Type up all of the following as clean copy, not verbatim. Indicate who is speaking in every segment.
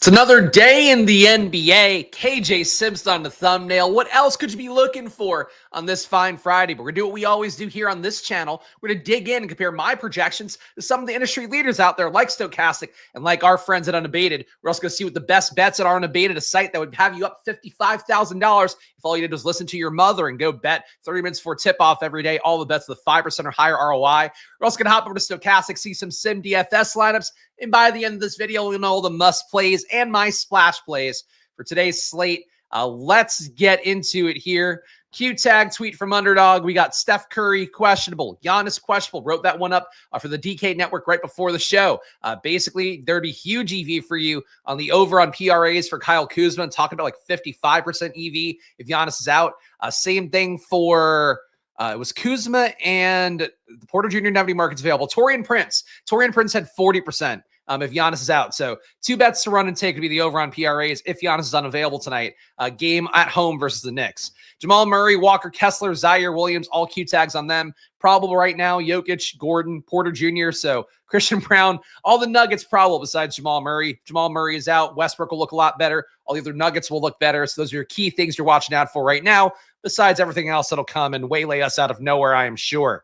Speaker 1: It's another day in the NBA. KJ Simpson on the thumbnail. What else could you be looking for on this fine Friday? But we're going to do what we always do here on this channel. We're going to dig in and compare my projections to some of the industry leaders out there like Stokastic and like our friends at Unabated. We're also going to see what the best bets at Unabated, a site that would have you up $55,000 if all you did was listen to your mother and go bet 30 minutes before tip-off every day. All the bets with 5% or higher ROI. We're also going to hop over to Stokastic, see some sim DFS lineups. And by the end of this video, you'll know all the must plays and my splash plays for today's slate. Let's get into it here. Q tag tweet from Underdog. We got Steph Curry questionable, Giannis questionable. Wrote that one up for the DK Network right before the show. Basically, there'd be huge EV for you on the over on PRAs for Kyle Kuzma. Talking about like 55% EV if Giannis is out. Same thing for... it was Kuzma and the Porter Jr. didn't have any markets available. Taurean Prince. Taurean Prince had 40% if Giannis is out. So two bets to run and take would be the over on PRAs if Giannis is unavailable tonight. Game at home versus the Knicks. Jamal Murray, Walker Kessler, Zaire Williams, all Q tags on them. Probable right now, Jokic, Gordon, Porter Jr., so Christian Brown, all the Nuggets probable besides Jamal Murray. Jamal Murray is out. Westbrook will look a lot better. All the other Nuggets will look better. So those are your key things you're watching out for right now, besides everything else that'll come and waylay us out of nowhere, I am sure.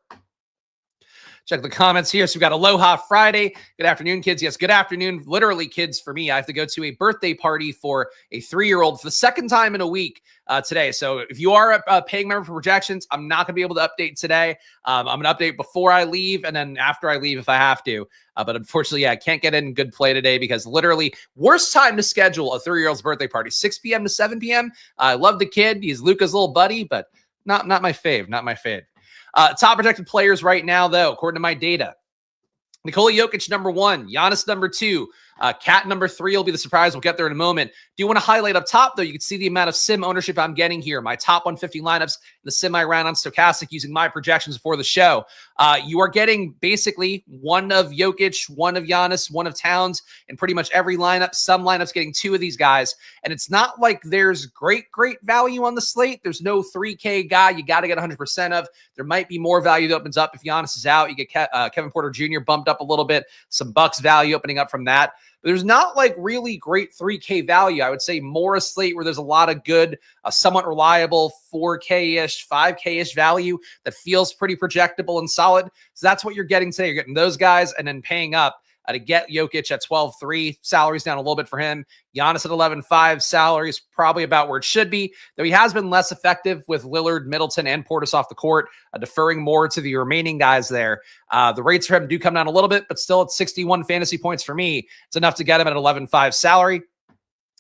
Speaker 1: Check the comments here. So we got Aloha Friday. Good afternoon, kids. Yes, good afternoon. Literally, kids, for me. I have to go to a birthday party for a 3-year-old for the second time in a week today. So if you are a paying member for projections, I'm not going to be able to update today. I'm going to update before I leave and then after I leave if I have to. But unfortunately, I can't get in good play today because literally worst time to schedule a 3-year-old's birthday party, 6 p.m. to 7 p.m. I love the kid. He's Luca's little buddy, but not my fave, not my fave. Top projected players right now, though, according to my data. Nikola Jokic, number 1. Giannis, number 2. Cat, number 3 will be the surprise. We'll get there in a moment. Do you want to highlight up top, though? You can see the amount of sim ownership I'm getting here. My top 150 lineups, the sim I ran on Stokastic using my projections before the show. You are getting basically one of Jokic, one of Giannis, one of Towns in pretty much every lineup. Some lineups getting 2 of these guys. And it's not like there's great value on the slate. There's no 3K guy you got to get 100% of. There might be more value that opens up if Giannis is out. You get Kevin Porter Jr. bumped up a little bit. Some Bucks value opening up from that. But there's not like really great 3K value. I would say more a slate where there's a lot of good, somewhat reliable 4K-ish, 5K-ish value that feels pretty projectable and solid. So that's what you're getting today. You're getting those guys and then paying up to get Jokic at 12.3. Salary's down a little bit for him. Giannis at 11.5. Salary is probably about where it should be, though he has been less effective with Lillard, Middleton, and Portis off the court, deferring more to the remaining guys there. The rates for him do come down a little bit, but still at 61 fantasy points for me. It's enough to get him at 11.5 salary.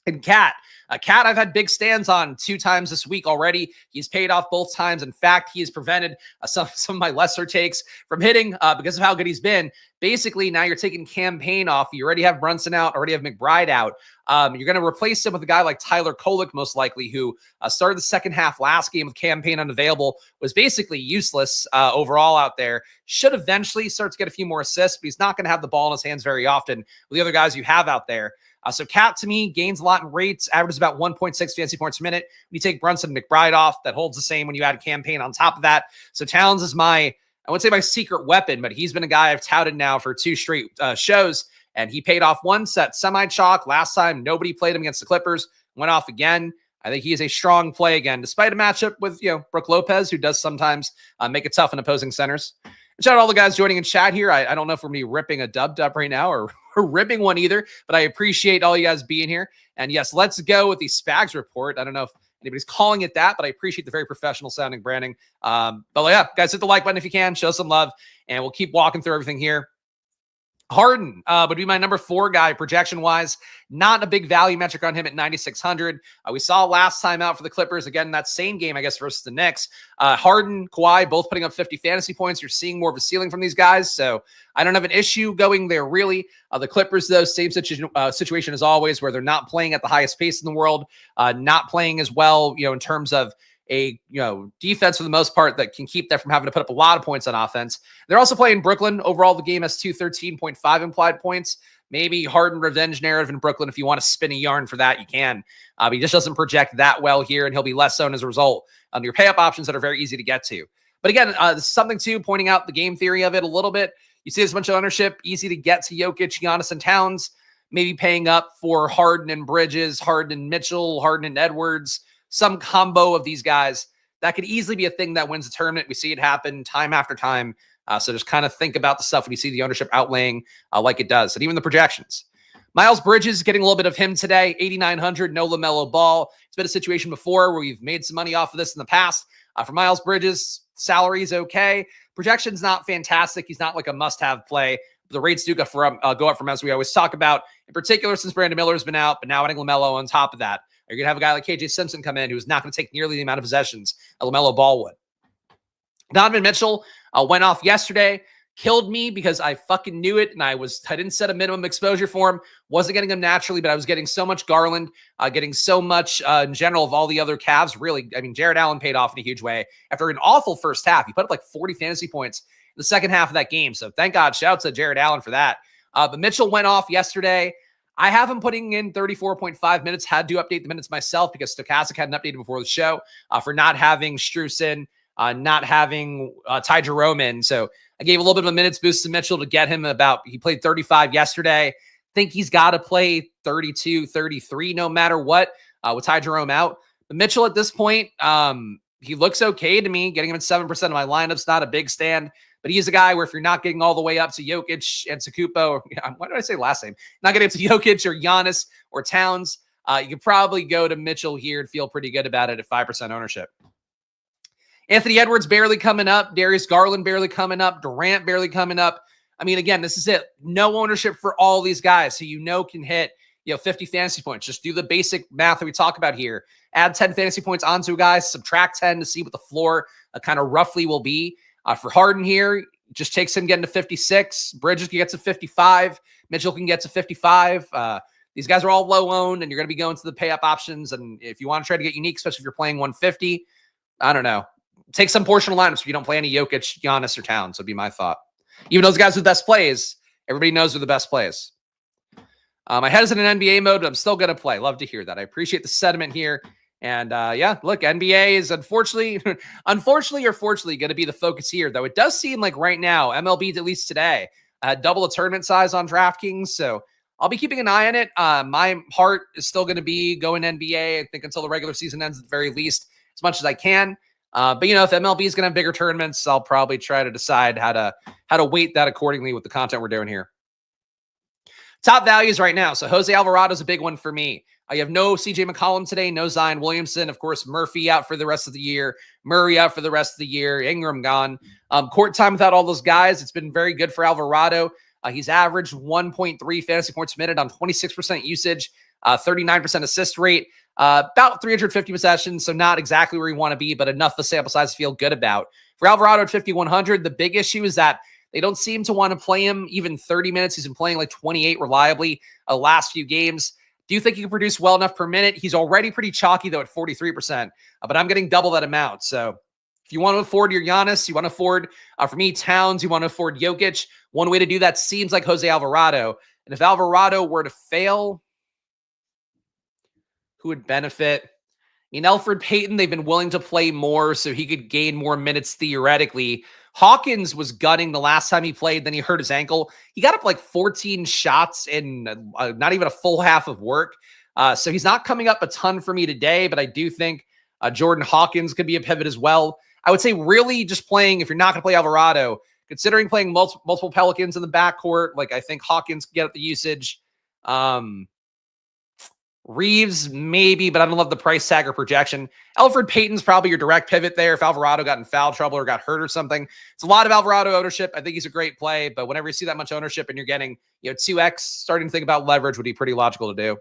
Speaker 1: And Cat. Cat, I've had big stands on 2 times this week already. He's paid off both times. In fact, he has prevented some of my lesser takes from hitting because of how good he's been. Basically, now you're taking campaign off. You already have Brunson out, already have McBride out. You're going to replace him with a guy like Tyler Kolek, most likely, who started the second half last game with campaign unavailable, was basically useless overall out there. Should eventually start to get a few more assists, but he's not going to have the ball in his hands very often with the other guys you have out there. So Cat, to me, gains a lot in rates, averages about 1.6 fantasy points per minute. When you take Brunson and McBride off, that holds the same when you add campaign on top of that. So Towns is I wouldn't say my secret weapon, but he's been a guy I've touted now for 2 straight shows, and he paid off one set semi-chalk. Last time, nobody played him against the Clippers, went off again. I think he is a strong play again, despite a matchup with, Brook Lopez, who does sometimes make it tough in opposing centers. And shout out all the guys joining in chat here. I don't know if we're going to be ripping a dub right now or ripping one either, but I appreciate all you guys being here. And yes, let's go with the Spags report. I don't know if anybody's calling it that, but I appreciate the very professional sounding branding. But yeah, guys, hit the like button if you can, show some love, and we'll keep walking through everything here. Harden would be my number 4 guy projection-wise. Not a big value metric on him at 9,600. We saw last time out for the Clippers, again, that same game, I guess, versus the Knicks. Harden, Kawhi, both putting up 50 fantasy points. You're seeing more of a ceiling from these guys, so I don't have an issue going there, really. The Clippers, though, same situation as always, where they're not playing at the highest pace in the world, not playing as well, in terms of a defense for the most part that can keep them from having to put up a lot of points on offense. They're also playing Brooklyn. Overall, the game has 213.5 implied points. Maybe Harden revenge narrative in Brooklyn. If you want to spin a yarn for that, you can. But he just doesn't project that well here, and he'll be less owned as a result. Your pay-up options that are very easy to get to. But again, this is something too, pointing out the game theory of it a little bit. You see this bunch of ownership, easy to get to Jokic, Giannis, and Towns. maybe paying up for Harden and Bridges, Harden and Mitchell, Harden and Edwards, some combo of these guys. That could easily be a thing that wins the tournament. We see it happen time after time. So just kind of think about the stuff when you see the ownership outlaying like it does. And even the projections. Miles Bridges, getting a little bit of him today, 8,900, no LaMelo Ball. It's been a situation before where we've made some money off of this in the past. For Miles Bridges, salary is okay. Projection's not fantastic. He's not like a must-have play. The rates do go up from, as we always talk about, in particular since Brandon Miller's been out, but now adding LaMelo on top of that. You're going to have a guy like KJ Simpson come in who's not going to take nearly the amount of possessions a LaMelo Ball would. Donovan Mitchell went off yesterday, killed me because I fucking knew it, and I didn't set a minimum exposure for him. Wasn't getting him naturally, but I was getting so much Garland, getting so much in general of all the other Cavs. Really, I mean, Jared Allen paid off in a huge way. After an awful first half, he put up like 40 fantasy points in the second half of that game. So thank God, shout out to Jared Allen for that. But Mitchell went off yesterday. I have him putting in 34.5 minutes. Had to update the minutes myself because Stokastic hadn't updated before the show for not having Strus in, not having Ty Jerome in. So I gave a little bit of a minutes boost to Mitchell to get him he played 35 yesterday. Think he's got to play 32, 33 no matter what with Ty Jerome out. But Mitchell at this point, he looks okay to me. Getting him at 7% of my lineup's not a big stand. But he's a guy where if you're not getting all the way up to Jokic and Sakupo, why did I say last name? Not getting up to Jokic or Giannis or Towns, you could probably go to Mitchell here and feel pretty good about it at 5% ownership. Anthony Edwards barely coming up. Darius Garland barely coming up. Durant barely coming up. I mean, again, this is it. No ownership for all these guys who can hit 50 fantasy points. Just do the basic math that we talk about here. Add 10 fantasy points onto guys. Subtract 10 to see what the floor kind of roughly will be. For Harden here, just takes him getting to 56. Bridges can get to 55. Mitchell can get to 55. These guys are all low owned, and you're going to be going to the pay up options. And if you want to try to get unique, especially if you're playing 150, I don't know. Take some portion of lineups if you don't play any Jokic, Giannis, or Towns would be my thought. Even those guys with best plays, everybody knows they're the best plays. My head is in an NBA mode, but I'm still going to play. Love to hear that. I appreciate the sentiment here. And look, NBA is unfortunately or fortunately going to be the focus here, though it does seem like right now, MLB, at least today, double the tournament size on DraftKings. So I'll be keeping an eye on it. My heart is still going to be going NBA, I think, until the regular season ends at the very least, as much as I can. But if MLB is going to have bigger tournaments, I'll probably try to decide how to weight that accordingly with the content we're doing here. Top values right now. So Jose Alvarado is a big one for me. You have no CJ McCollum today, no Zion Williamson. Of course, Murphy out for the rest of the year. Murray out for the rest of the year. Ingram gone. Court time without all those guys. It's been very good for Alvarado. He's averaged 1.3 fantasy points per minute on 26% usage, 39% assist rate, about 350 possessions. So not exactly where you want to be, but enough of a sample size to feel good about. For Alvarado at 5,100, the big issue is that they don't seem to want to play him even 30 minutes. He's been playing like 28 reliably the last few games. Do you think he can produce well enough per minute? He's already pretty chalky, though, at 43%, but I'm getting double that amount. So if you want to afford your Giannis, you want to afford, for me, Towns, you want to afford Jokic. One way to do that seems like Jose Alvarado. And if Alvarado were to fail, who would benefit? Elfrid Payton, they've been willing to play more so he could gain more minutes theoretically. Hawkins was gutting the last time he played, then he hurt his ankle. He got up like 14 shots in not even a full half of work. So he's not coming up a ton for me today, but I do think Jordan Hawkins could be a pivot as well. I would say really just playing, if you're not going to play Alvarado, considering playing multiple Pelicans in the backcourt, like I think Hawkins can get up the usage. Reeves, maybe, but I don't love the price tag or projection. Elfrid Payton's probably your direct pivot there if Alvarado got in foul trouble or got hurt or something. It's a lot of Alvarado ownership. I think he's a great play, but whenever you see that much ownership and you're getting 2x, starting to think about leverage would be pretty logical to do.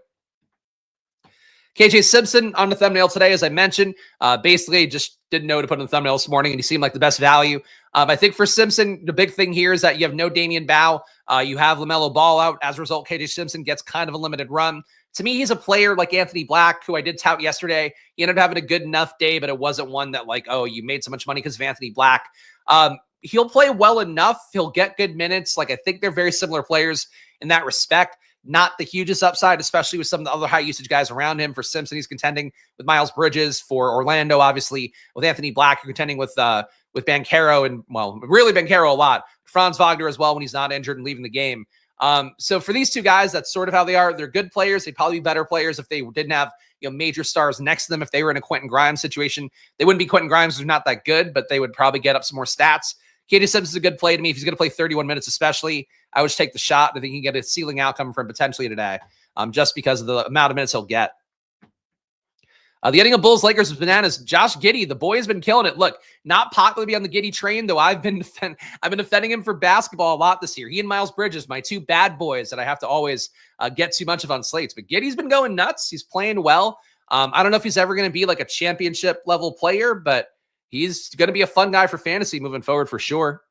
Speaker 1: KJ Simpson on the thumbnail today, as I mentioned, basically just didn't know to put in the thumbnail this morning, and he seemed like the best value. I think for Simpson, the big thing here is that you have no Damian Bow. You have LaMelo Ball out. As a result, KJ Simpson gets kind of a limited run. To me, he's a player like Anthony Black, who I did tout yesterday. He ended up having a good enough day, but it wasn't one that like, oh, you made so much money because of Anthony Black. He'll play well enough. He'll get good minutes. Like I think they're very similar players in that respect. Not the hugest upside, especially with some of the other high usage guys around him. For Simpson, he's contending with Miles Bridges. For Orlando, obviously, with Anthony Black, you're contending with Banchero and, well, really Banchero a lot. Franz Wagner as well when he's not injured and leaving the game. So for these two guys, that's sort of how they are. They're good players. They'd probably be better players if they didn't have major stars next to them. If they were in a Quentin Grimes situation, they wouldn't be Quentin Grimes, who's not that good, but they would probably get up some more stats. KJ Simpson's a good play to me. If he's going to play 31 minutes especially, I would just take the shot. I think he can get a ceiling outcome from potentially today, just because of the amount of minutes he'll get. The ending of Bulls Lakers was bananas. Josh Giddey, the boy has been killing it. Look, not popular to be on the Giddey train, though. I've been defending him for basketball a lot this year. He and Miles Bridges, my two bad boys that I have to always get too much of on slates. But Giddey's been going nuts. He's playing well. I don't know if he's ever going to be like a championship level player, but he's going to be a fun guy for fantasy moving forward for sure.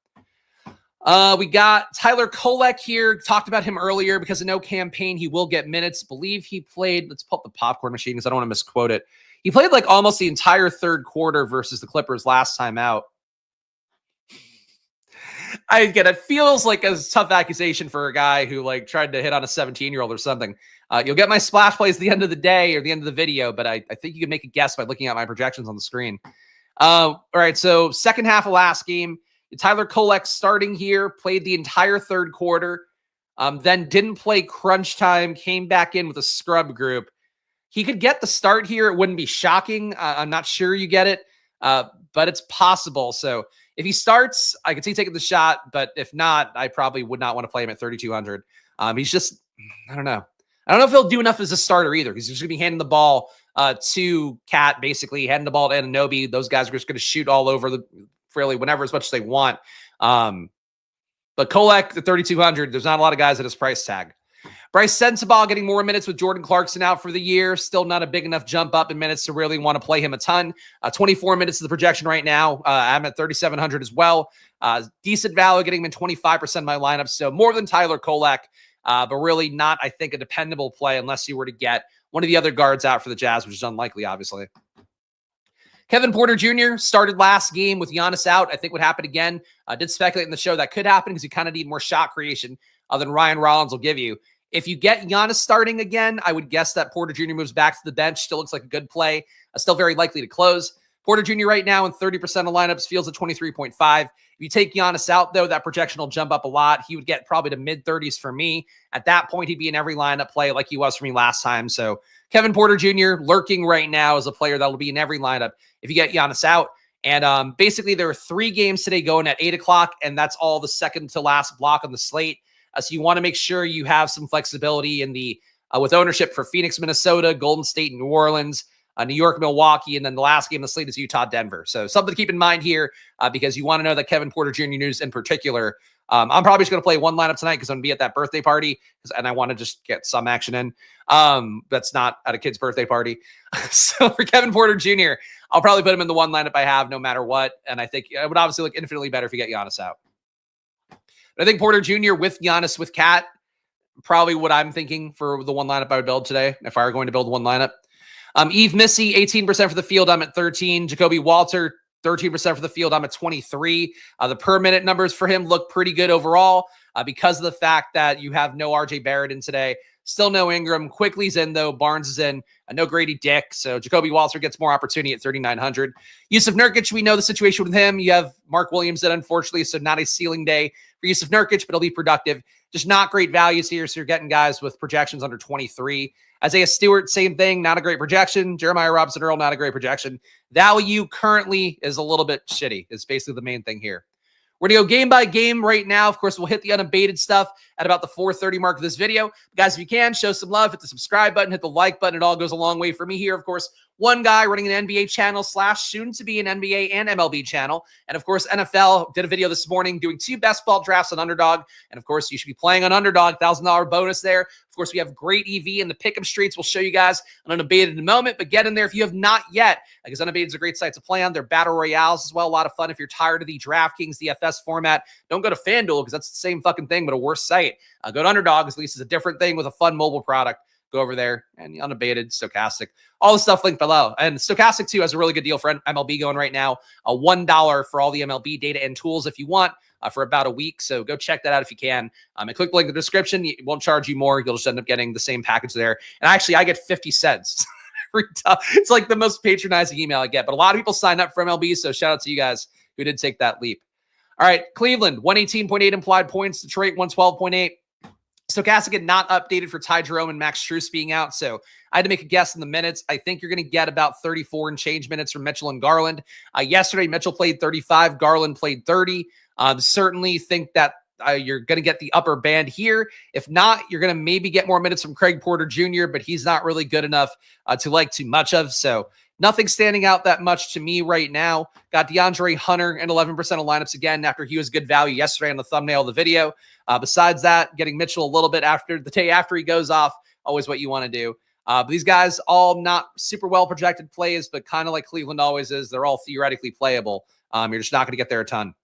Speaker 1: We got Tyler Kolek here. Talked about him earlier because of no campaign. He will get minutes. Believe he played. Let's pull up the popcorn machine because I don't want to misquote it. He played like almost the entire third quarter versus the Clippers last time out. I get it. Feels like a tough accusation for a guy who like tried to hit on a 17-year-old or something. You'll get my splash plays at the end of the day or the end of the video, but I think you can make a guess by looking at my projections on the screen. All right, so second half of last game, Tyler Kolek starting here, played the entire third quarter, then didn't play crunch time, came back in with a scrub group. He could get the start here. It wouldn't be shocking. I'm not sure you get it, but it's possible. So if he starts, I could see taking the shot, but if not, I probably would not want to play him at 3,200. He's just, I don't know. I don't know if he'll do enough as a starter either. He's just going to be handing the ball to Cat, basically, handing the ball to Anunoby. Those guys are just going to shoot all over the really whenever as much as they want. But Kolek at 3,200, there's not a lot of guys at his price tag. Bryce Sensabaugh getting more minutes with Jordan Clarkson out for the year. Still not a big enough jump up in minutes to really want to play him a ton. 24 minutes is the projection right now. I'm at 3,700 as well. Decent value getting him in 25% of my lineup. So more than Tyler Kolek, but really not, I think, a dependable play unless you were to get one of the other guards out for the Jazz, which is unlikely, obviously. Kevin Porter Jr. started last game with Giannis out. I think would happen again. Did speculate in the show that could happen because you kind of need more shot creation than Ryan Rollins will give you. If you get Giannis starting again, I would guess that Porter Jr. moves back to the bench. Still looks like a good play. Still very likely to close. Porter Jr. right now in 30% of lineups feels at 23.5. If you take Giannis out, though, that projection will jump up a lot. He would get probably to mid-30s for me. At that point, he'd be in every lineup play like he was for me last time. So Kevin Porter Jr. lurking right now as a player that will be in every lineup if you get Giannis out. And basically, there are 3 games today going at 8 o'clock, and that's all the second to last block on the slate. So you want to make sure you have some flexibility in the with ownership for Phoenix, Minnesota, Golden State, New Orleans, New York, Milwaukee, and then the last game of the slate is Utah, Denver. So something to keep in mind here because you want to know that Kevin Porter Jr. news in particular. I'm probably just going to play one lineup tonight because I'm going to be at that birthday party and I want to just get some action in. That's not at a kid's birthday party. So for Kevin Porter Jr., I'll probably put him in the one lineup I have no matter what. And I think it would obviously look infinitely better if you get Giannis out. But I think Porter Jr. with Giannis with Cat, probably what I'm thinking for the one lineup I would build today if I were going to build one lineup. Eve Missy, 18% for the field. I'm at 13. Jacoby Walter, 13% for the field. I'm at 23. The per minute numbers for him look pretty good overall because of the fact that you have no RJ Barrett in today. Still no Ingram. Quickly's in, though. Barnes is in. No Grady Dick. So Jacoby Walter gets more opportunity at 3,900. Yusuf Nurkic, we know the situation with him. You have Mark Williams in, unfortunately, so not a ceiling day for Yusuf Nurkic, but he'll be productive. Just not great values here, so you're getting guys with projections under 23. Isaiah Stewart, same thing, not a great projection. Jeremiah Robinson-Earl, not a great projection. Value currently is a little bit shitty, is basically the main thing here. We're going to go game by game right now. Of course, we'll hit the unabated stuff at about the 4:30 mark of this video. Guys, if you can, show some love. Hit the subscribe button, hit the like button. It all goes a long way for me here. Of course, one guy running an NBA channel / soon to be an NBA and MLB channel. And of course, NFL did a video this morning doing 2 best ball drafts on Underdog. And of course, you should be playing on Underdog, $1,000 bonus there. Of course, we have great EV in the Pick'em streets. We'll show you guys on Unabated in a moment, but get in there if you have not yet, because Unabated is a great site to play on. They're battle royales as well. A lot of fun if you're tired of the DraftKings DFS format. Don't go to FanDuel because that's the same fucking thing, but a worse site. Go to Underdog, at least it's a different thing with a fun mobile product. Go over there and the Unabated, Stokastic, all the stuff linked below. And Stokastic, too, has a really good deal for MLB going right now. $1 for all the MLB data and tools if you want for about a week. So go check that out if you can. And click the link in the description. It won't charge you more. You'll just end up getting the same package there. And actually, I get 50 cents. It's like the most patronizing email I get. But a lot of people sign up for MLB, so shout out to you guys who did take that leap. All right, Cleveland, 118.8 implied points. Detroit, 112.8. Stokastic had not updated for Ty Jerome and Max Strus being out, so I had to make a guess in the minutes. I think you're going to get about 34 and change minutes from Mitchell and Garland. Yesterday, Mitchell played 35, Garland played 30. Certainly think that you're going to get the upper band here. If not, you're going to maybe get more minutes from Craig Porter Jr., but he's not really good enough to like too much of, so nothing standing out that much to me right now. Got DeAndre Hunter in 11% of lineups again after he was good value yesterday on the thumbnail of the video. Besides that, getting Mitchell a little bit after the day after he goes off, always what you want to do. But these guys all not super well projected plays, but kind of like Cleveland always is. They're all theoretically playable. You're just not going to get there a ton.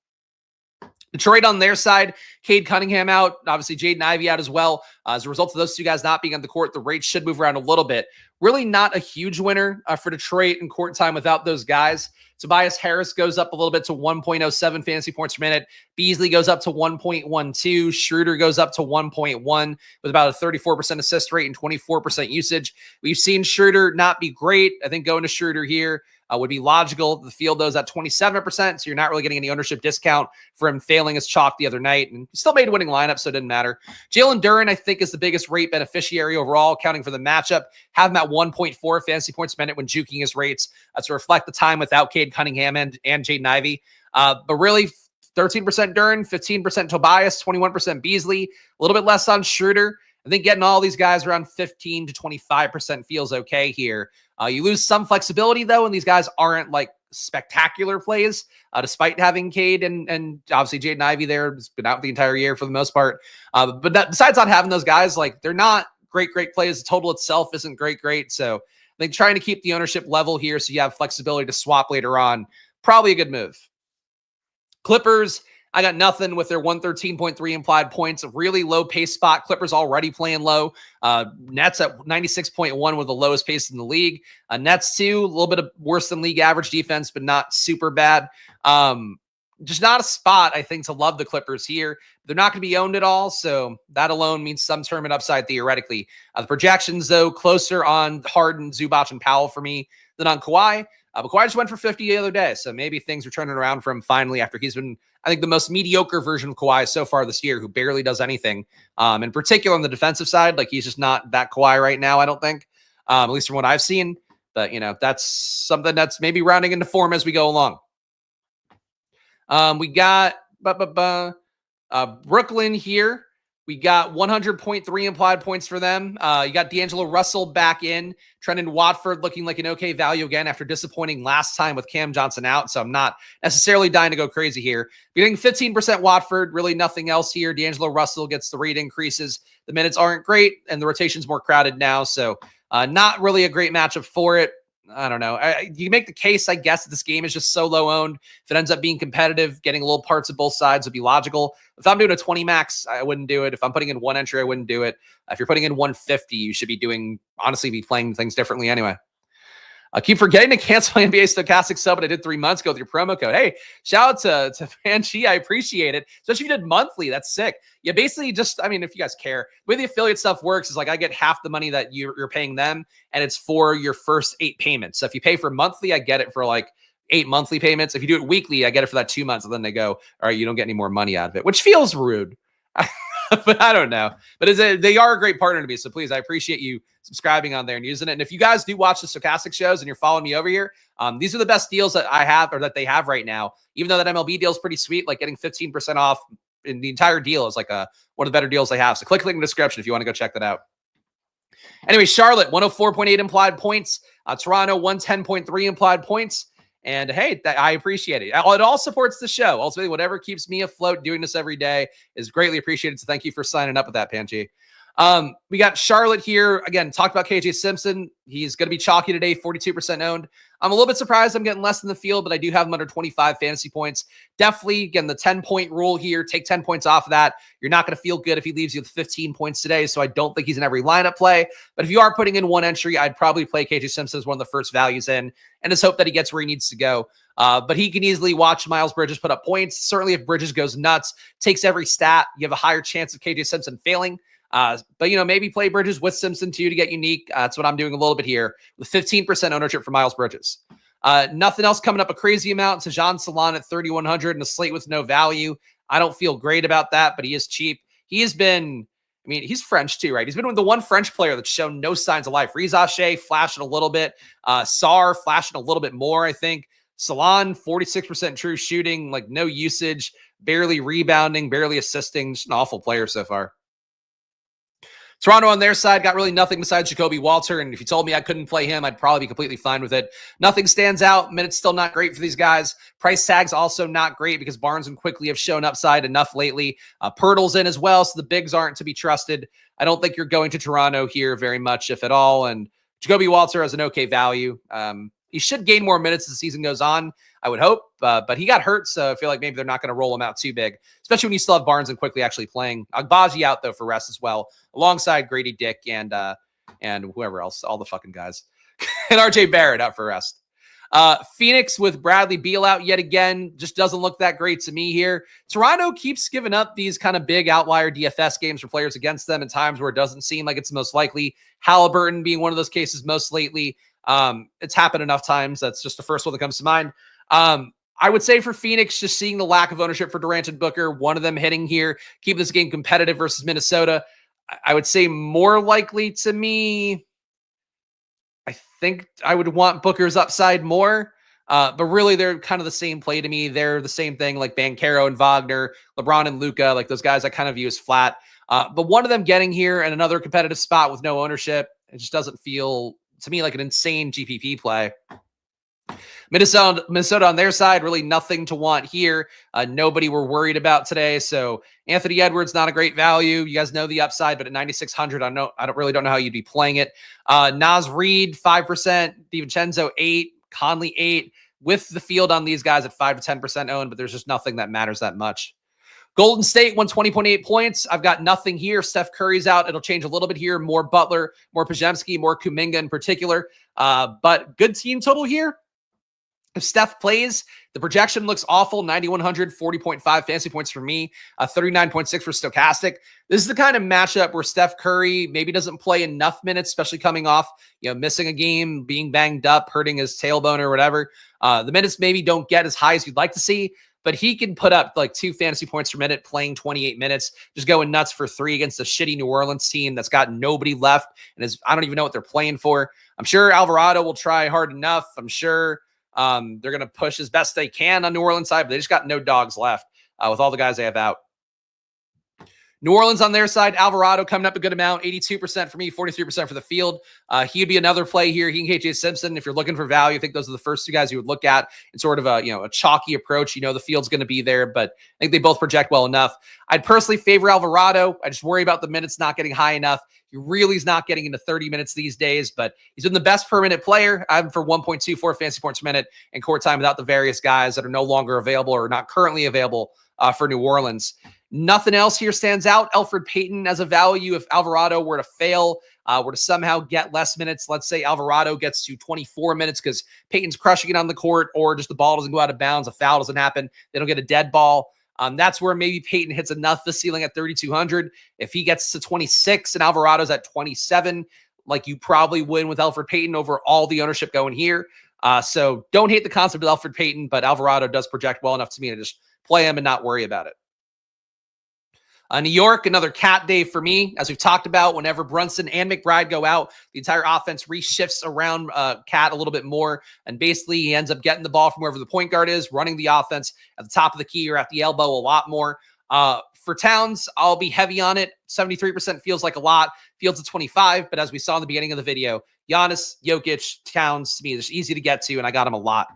Speaker 1: Detroit on their side, Cade Cunningham out, obviously Jaden Ivey out as well. As a result of those two guys not being on the court, the rates should move around a little bit. Really not a huge winner for Detroit in court time without those guys. Tobias Harris goes up a little bit to 1.07 fantasy points per minute. Beasley goes up to 1.12. Schroeder goes up to 1.1 with about a 34% assist rate and 24% usage. We've seen Schroeder not be great. I think going to Schroeder here would be logical. The field, though, is at 27%, so you're not really getting any ownership discount for him failing his chalk the other night, and he still made winning lineup, so it didn't matter. Jalen Duren, I think, is the biggest rate beneficiary overall, accounting for the matchup. Have him at 1.4 fantasy points per minute when juking his rates to reflect the time without Cade Cunningham and Jaden Ivey. But really, 13% Duren, 15% Tobias, 21% Beasley, a little bit less on Schroeder. I think getting all these guys around 15 to 25% feels okay here. You lose some flexibility, though, and these guys aren't like spectacular plays, despite having Cade and obviously Jaden Ivey there. Has been out the entire year for the most part. But besides not having those guys, like they're not great plays. The total itself isn't great. So I think trying to keep the ownership level here so you have flexibility to swap later on, probably a good move. Clippers, I got nothing with their 113.3 implied points. A really low pace spot. Clippers already playing low. Nets at 96.1 with the lowest pace in the league. Nets too, a little bit of worse than league average defense, but not super bad. Just not a spot, I think, to love the Clippers here. They're not going to be owned at all, so that alone means some tournament upside theoretically. The projections, though, closer on Harden, Zubac, and Powell for me than on Kawhi. But Kawhi just went for 50 the other day, so maybe things are turning around for him finally after he's been, I think, the most mediocre version of Kawhi so far this year, who barely does anything. In particular on the defensive side, like he's just not that Kawhi right now, I don't think, at least from what I've seen. But, that's something that's maybe rounding into form as we go along. We got Brooklyn here. We got 100.3 implied points for them. You got D'Angelo Russell back in. Trendon Watford looking like an okay value again after disappointing last time with Cam Johnson out. So I'm not necessarily dying to go crazy here. Getting 15% Watford, really nothing else here. D'Angelo Russell gets the rate increases. The minutes aren't great, and the rotation's more crowded now. So not really a great matchup for it. I don't know. You make the case, I guess, that this game is just so low owned. If it ends up being competitive, getting a little parts of both sides would be logical. If I'm doing a 20 max, I wouldn't do it. If I'm putting in one entry, I wouldn't do it. If you're putting in 150, you should be be playing things differently anyway. I keep forgetting to cancel my NBA Stokastic sub, but I did 3 months ago with your promo code. Hey, shout out to Fanchi. I appreciate it. Especially if you did monthly. That's sick. Yeah, basically just, if you guys care, the way the affiliate stuff works is like I get half the money that you're paying them, and it's for your first 8 payments. So if you pay for monthly, I get it for like 8 monthly payments. If you do it weekly, I get it for that 2 months. And then they go, all right, you don't get any more money out of it, which feels rude. But I don't know. But they are a great partner to me. So please, I appreciate you subscribing on there and using it. And if you guys do watch the Stokastic shows and you're following me over here, these are the best deals that I have or that they have right now. Even though that MLB deal is pretty sweet, like getting 15% off in the entire deal is like one of the better deals they have. So click the link in the description if you want to go check that out. Anyway, Charlotte, 104.8 implied points. Toronto, 110.3 implied points. And hey, I appreciate it. It all supports the show. Ultimately, whatever keeps me afloat doing this every day is greatly appreciated. So thank you for signing up with that, Panchi. We got Charlotte here. Again, talked about KJ Simpson. He's going to be chalky today, 42% owned. I'm a little bit surprised I'm getting less in the field, but I do have him under 25 fantasy points. Definitely, again, the 10-point rule here. Take 10 points off of that. You're not going to feel good if he leaves you with 15 points today, so I don't think he's in every lineup play. But if you are putting in one entry, I'd probably play KJ Simpson as one of the first values in and just hope that he gets where he needs to go. But he can easily watch Miles Bridges put up points. Certainly, if Bridges goes nuts, takes every stat, you have a higher chance of KJ Simpson failing. But, maybe play Bridges with Simpson too to get unique. That's what I'm doing a little bit here with 15% ownership for Miles Bridges. Nothing else coming up a crazy amount. Tajon Salon at 3,100 and a slate with no value. I don't feel great about that, but he is cheap. He has been I mean, he's French too, right? He's been with the one French player that's shown no signs of life. Rizache flashing a little bit. Sarr flashing a little bit more, I think. Salon, 46% true shooting, like no usage, barely rebounding, barely assisting. Just an awful player so far. Toronto on their side got really nothing besides Jacoby Walter, and if you told me I couldn't play him, I'd probably be completely fine with it. Nothing stands out. Minutes still not great for these guys. Price tags also not great because Barnes and Quickly have shown upside enough lately. Pirtle's in as well, so the bigs aren't to be trusted. I don't think you're going to Toronto here very much, if at all, and Jacoby Walter has an okay value. He should gain more minutes as the season goes on, I would hope, but he got hurt, so I feel like maybe they're not going to roll him out too big, especially when you still have Barnes and Quickly actually playing. Agbaji out, though, for rest as well, alongside Grady Dick and whoever else, all the fucking guys. And RJ Barrett out for rest. Phoenix with Bradley Beal out yet again just doesn't look that great to me here. Toronto keeps giving up these kind of big outlier DFS games for players against them in times where it doesn't seem like it's most likely. Halliburton being one of those cases most lately. It's happened enough times. That's just the first one that comes to mind. I would say for Phoenix, just seeing the lack of ownership for Durant and Booker, one of them hitting here, keep this game competitive versus Minnesota. I would say more likely to me, I think I would want Booker's upside more. But really, they're kind of the same play to me. They're the same thing like Banchero and Wagner, LeBron and Luka, like those guys I kind of view as flat. But one of them getting here and another competitive spot with no ownership, it just doesn't feel to me like an insane GPP play. Minnesota on their side, really nothing to want here. Nobody we're worried about today. So Anthony Edwards, not a great value. You guys know the upside, but at 9,600, I don't know how you'd be playing it. Naz Reid, 5%, DiVincenzo 8, Conley 8, with the field on these guys at 5 to 10% owned, but there's just nothing that matters that much. Golden State, 120.8 points. I've got nothing here. Steph Curry's out. It'll change a little bit here. More Butler, more Podziemski, more Kuminga in particular. But good team total here. If Steph plays, the projection looks awful. 9,100, 40.5 fantasy points for me, 39.6 for Stokastic. This is the kind of matchup where Steph Curry maybe doesn't play enough minutes, especially coming off, missing a game, being banged up, hurting his tailbone or whatever. The minutes maybe don't get as high as you'd like to see, but he can put up like 2 fantasy points per minute playing 28 minutes, just going nuts for 3 against a shitty New Orleans team that's got nobody left. And I don't even know what they're playing for. I'm sure Alvarado will try hard enough. I'm sure they're going to push as best they can on New Orleans side, but they just got no dogs left with all the guys they have out. New Orleans on their side, Alvarado coming up a good amount, 82% for me, 43% for the field. He'd be another play here. He and KJ Simpson, if you're looking for value, I think those are the first 2 guys you would look at in sort of a chalky approach. The field's going to be there, but I think they both project well enough. I'd personally favor Alvarado. I just worry about the minutes not getting high enough. He really is not getting into 30 minutes these days, but he's been the best per minute player. I'm for 1.24 fantasy points per minute in court time without the various guys that are no longer available or not currently available for New Orleans. Nothing else here stands out. Elfrid Payton as a value. If Alvarado were to fail, were to somehow get less minutes, let's say Alvarado gets to 24 minutes because Payton's crushing it on the court, or just the ball doesn't go out of bounds, a foul doesn't happen, they don't get a dead ball. That's where maybe Payton hits enough the ceiling at 3,200. If he gets to 26 and Alvarado's at 27, like you probably win with Elfrid Payton over all the ownership going here. So don't hate the concept of Elfrid Payton, but Alvarado does project well enough to me to just play him and not worry about it. New York, another cat day for me. As we've talked about, whenever Brunson and McBride go out, the entire offense reshifts around Cat a little bit more. And basically, he ends up getting the ball from wherever the point guard is, running the offense at the top of the key or at the elbow a lot more. For Towns, I'll be heavy on it. 73% feels like a lot. Fields at 25, but as we saw in the beginning of the video, Giannis, Jokic, Towns, to me, it's easy to get to, and I got him a lot.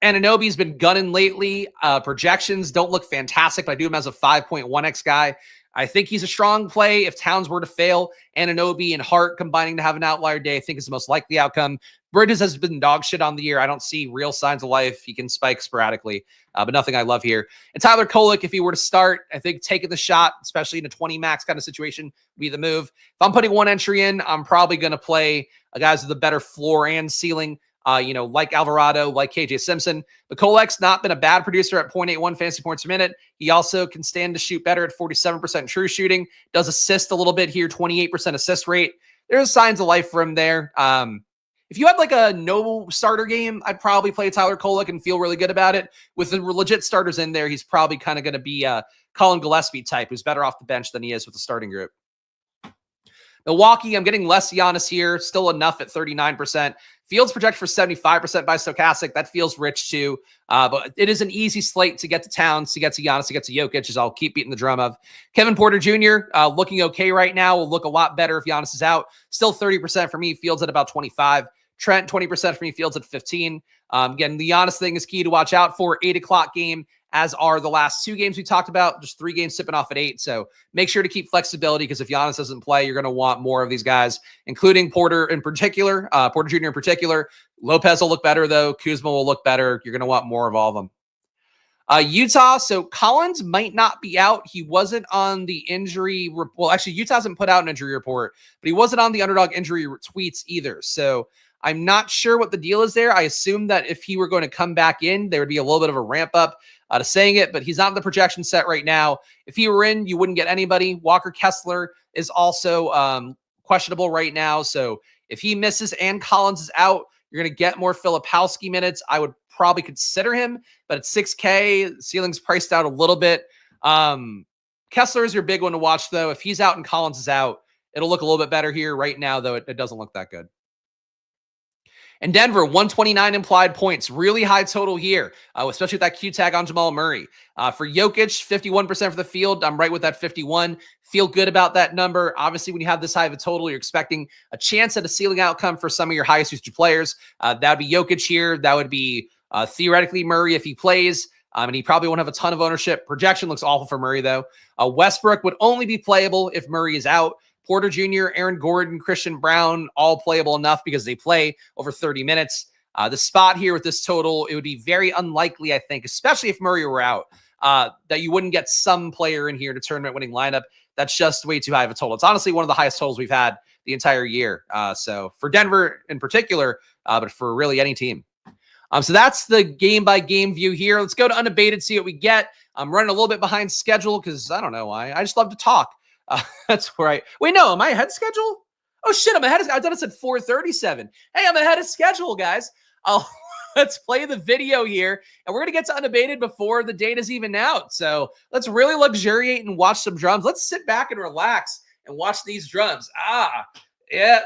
Speaker 1: Anunoby's been gunning lately. Projections don't look fantastic, but I do him as a 5.1x guy. I think he's a strong play. If Towns were to fail, Anunoby and Hart combining to have an outlier day, I think is the most likely outcome. Bridges has been dog shit on the year. I don't see real signs of life. He can spike sporadically, but nothing I love here. And Tyler Kolek, if he were to start, I think taking the shot, especially in a 20 max kind of situation, would be the move. If I'm putting one entry in, I'm probably going to play guys with a better floor and ceiling. Like Alvarado, like KJ Simpson. But Kolek's not been a bad producer at 0.81 fantasy points per minute. He also can stand to shoot better at 47% true shooting. Does assist a little bit here, 28% assist rate. There's signs of life for him there. If you had like a no starter game, I'd probably play Tyler Kolek and feel really good about it. With the legit starters in there, he's probably kind of going to be a Colin Gillespie type, who's better off the bench than he is with the starting group. Milwaukee, I'm getting less Giannis here, still enough at 39%. Fields projected for 75% by Stokastic. That feels rich too. But it is an easy slate to get to Towns, to get to Giannis, to get to Jokic, as I'll keep beating the drum of. Kevin Porter Jr., looking okay right now. Will look a lot better if Giannis is out. Still 30% for me. Fields at about 25. Trent, 20% for me. Fields at 15. Again, the Giannis thing is key to watch out for. 8 o'clock game, as are the last 2 games we talked about. Just 3 games sipping off at 8. So make sure to keep flexibility, because if Giannis doesn't play, you're going to want more of these guys, including Porter in particular, Porter Jr. in particular. Lopez will look better, though. Kuzma will look better. You're going to want more of all of them. Utah, so Collins might not be out. He wasn't on the injury. Well, actually, Utah hasn't put out an injury report, but he wasn't on the Underdog injury tweets either. So I'm not sure what the deal is there. I assume that if he were going to come back in, there would be a little bit of a ramp up to saying it, but he's not in the projection set right now. If he were in, you wouldn't get anybody. Walker Kessler is also questionable right now. So if he misses and Collins is out, you're going to get more Filipowski minutes. I would probably consider him, but at 6K, ceiling's priced out a little bit. Kessler is your big one to watch, though. If he's out and Collins is out, it'll look a little bit better here. Right now, though, it doesn't look that good. And Denver, 129 implied points. Really high total here, especially with that Q tag on Jamal Murray. For Jokic, 51% for the field. I'm right with that 51. Feel good about that number. Obviously, when you have this high of a total, you're expecting a chance at a ceiling outcome for some of your highest usage players. That would be Jokic here. That would be theoretically Murray if he plays. And he probably won't have a ton of ownership. Projection looks awful for Murray, though. Westbrook would only be playable if Murray is out. Porter Jr., Aaron Gordon, Christian Brown, all playable enough because they play over 30 minutes. The spot here with this total, it would be very unlikely, I think, especially if Murray were out, that you wouldn't get some player in here to tournament-winning lineup. That's just way too high of a total. It's honestly one of the highest totals we've had the entire year. So for Denver in particular, but for really any team. So that's the game-by-game view here. Let's go to Unabated, see what we get. I'm running a little bit behind schedule because I don't know why. I just love to talk. That's right. Wait, no, am I ahead of schedule? Oh, shit, I'm ahead of, I thought it said 4:37. Hey, I'm ahead of schedule, guys. Let's play the video here, and we're going to get to Unabated before the data's even out. So let's really luxuriate and watch some drums. Let's sit back and relax and watch these drums. Yeah.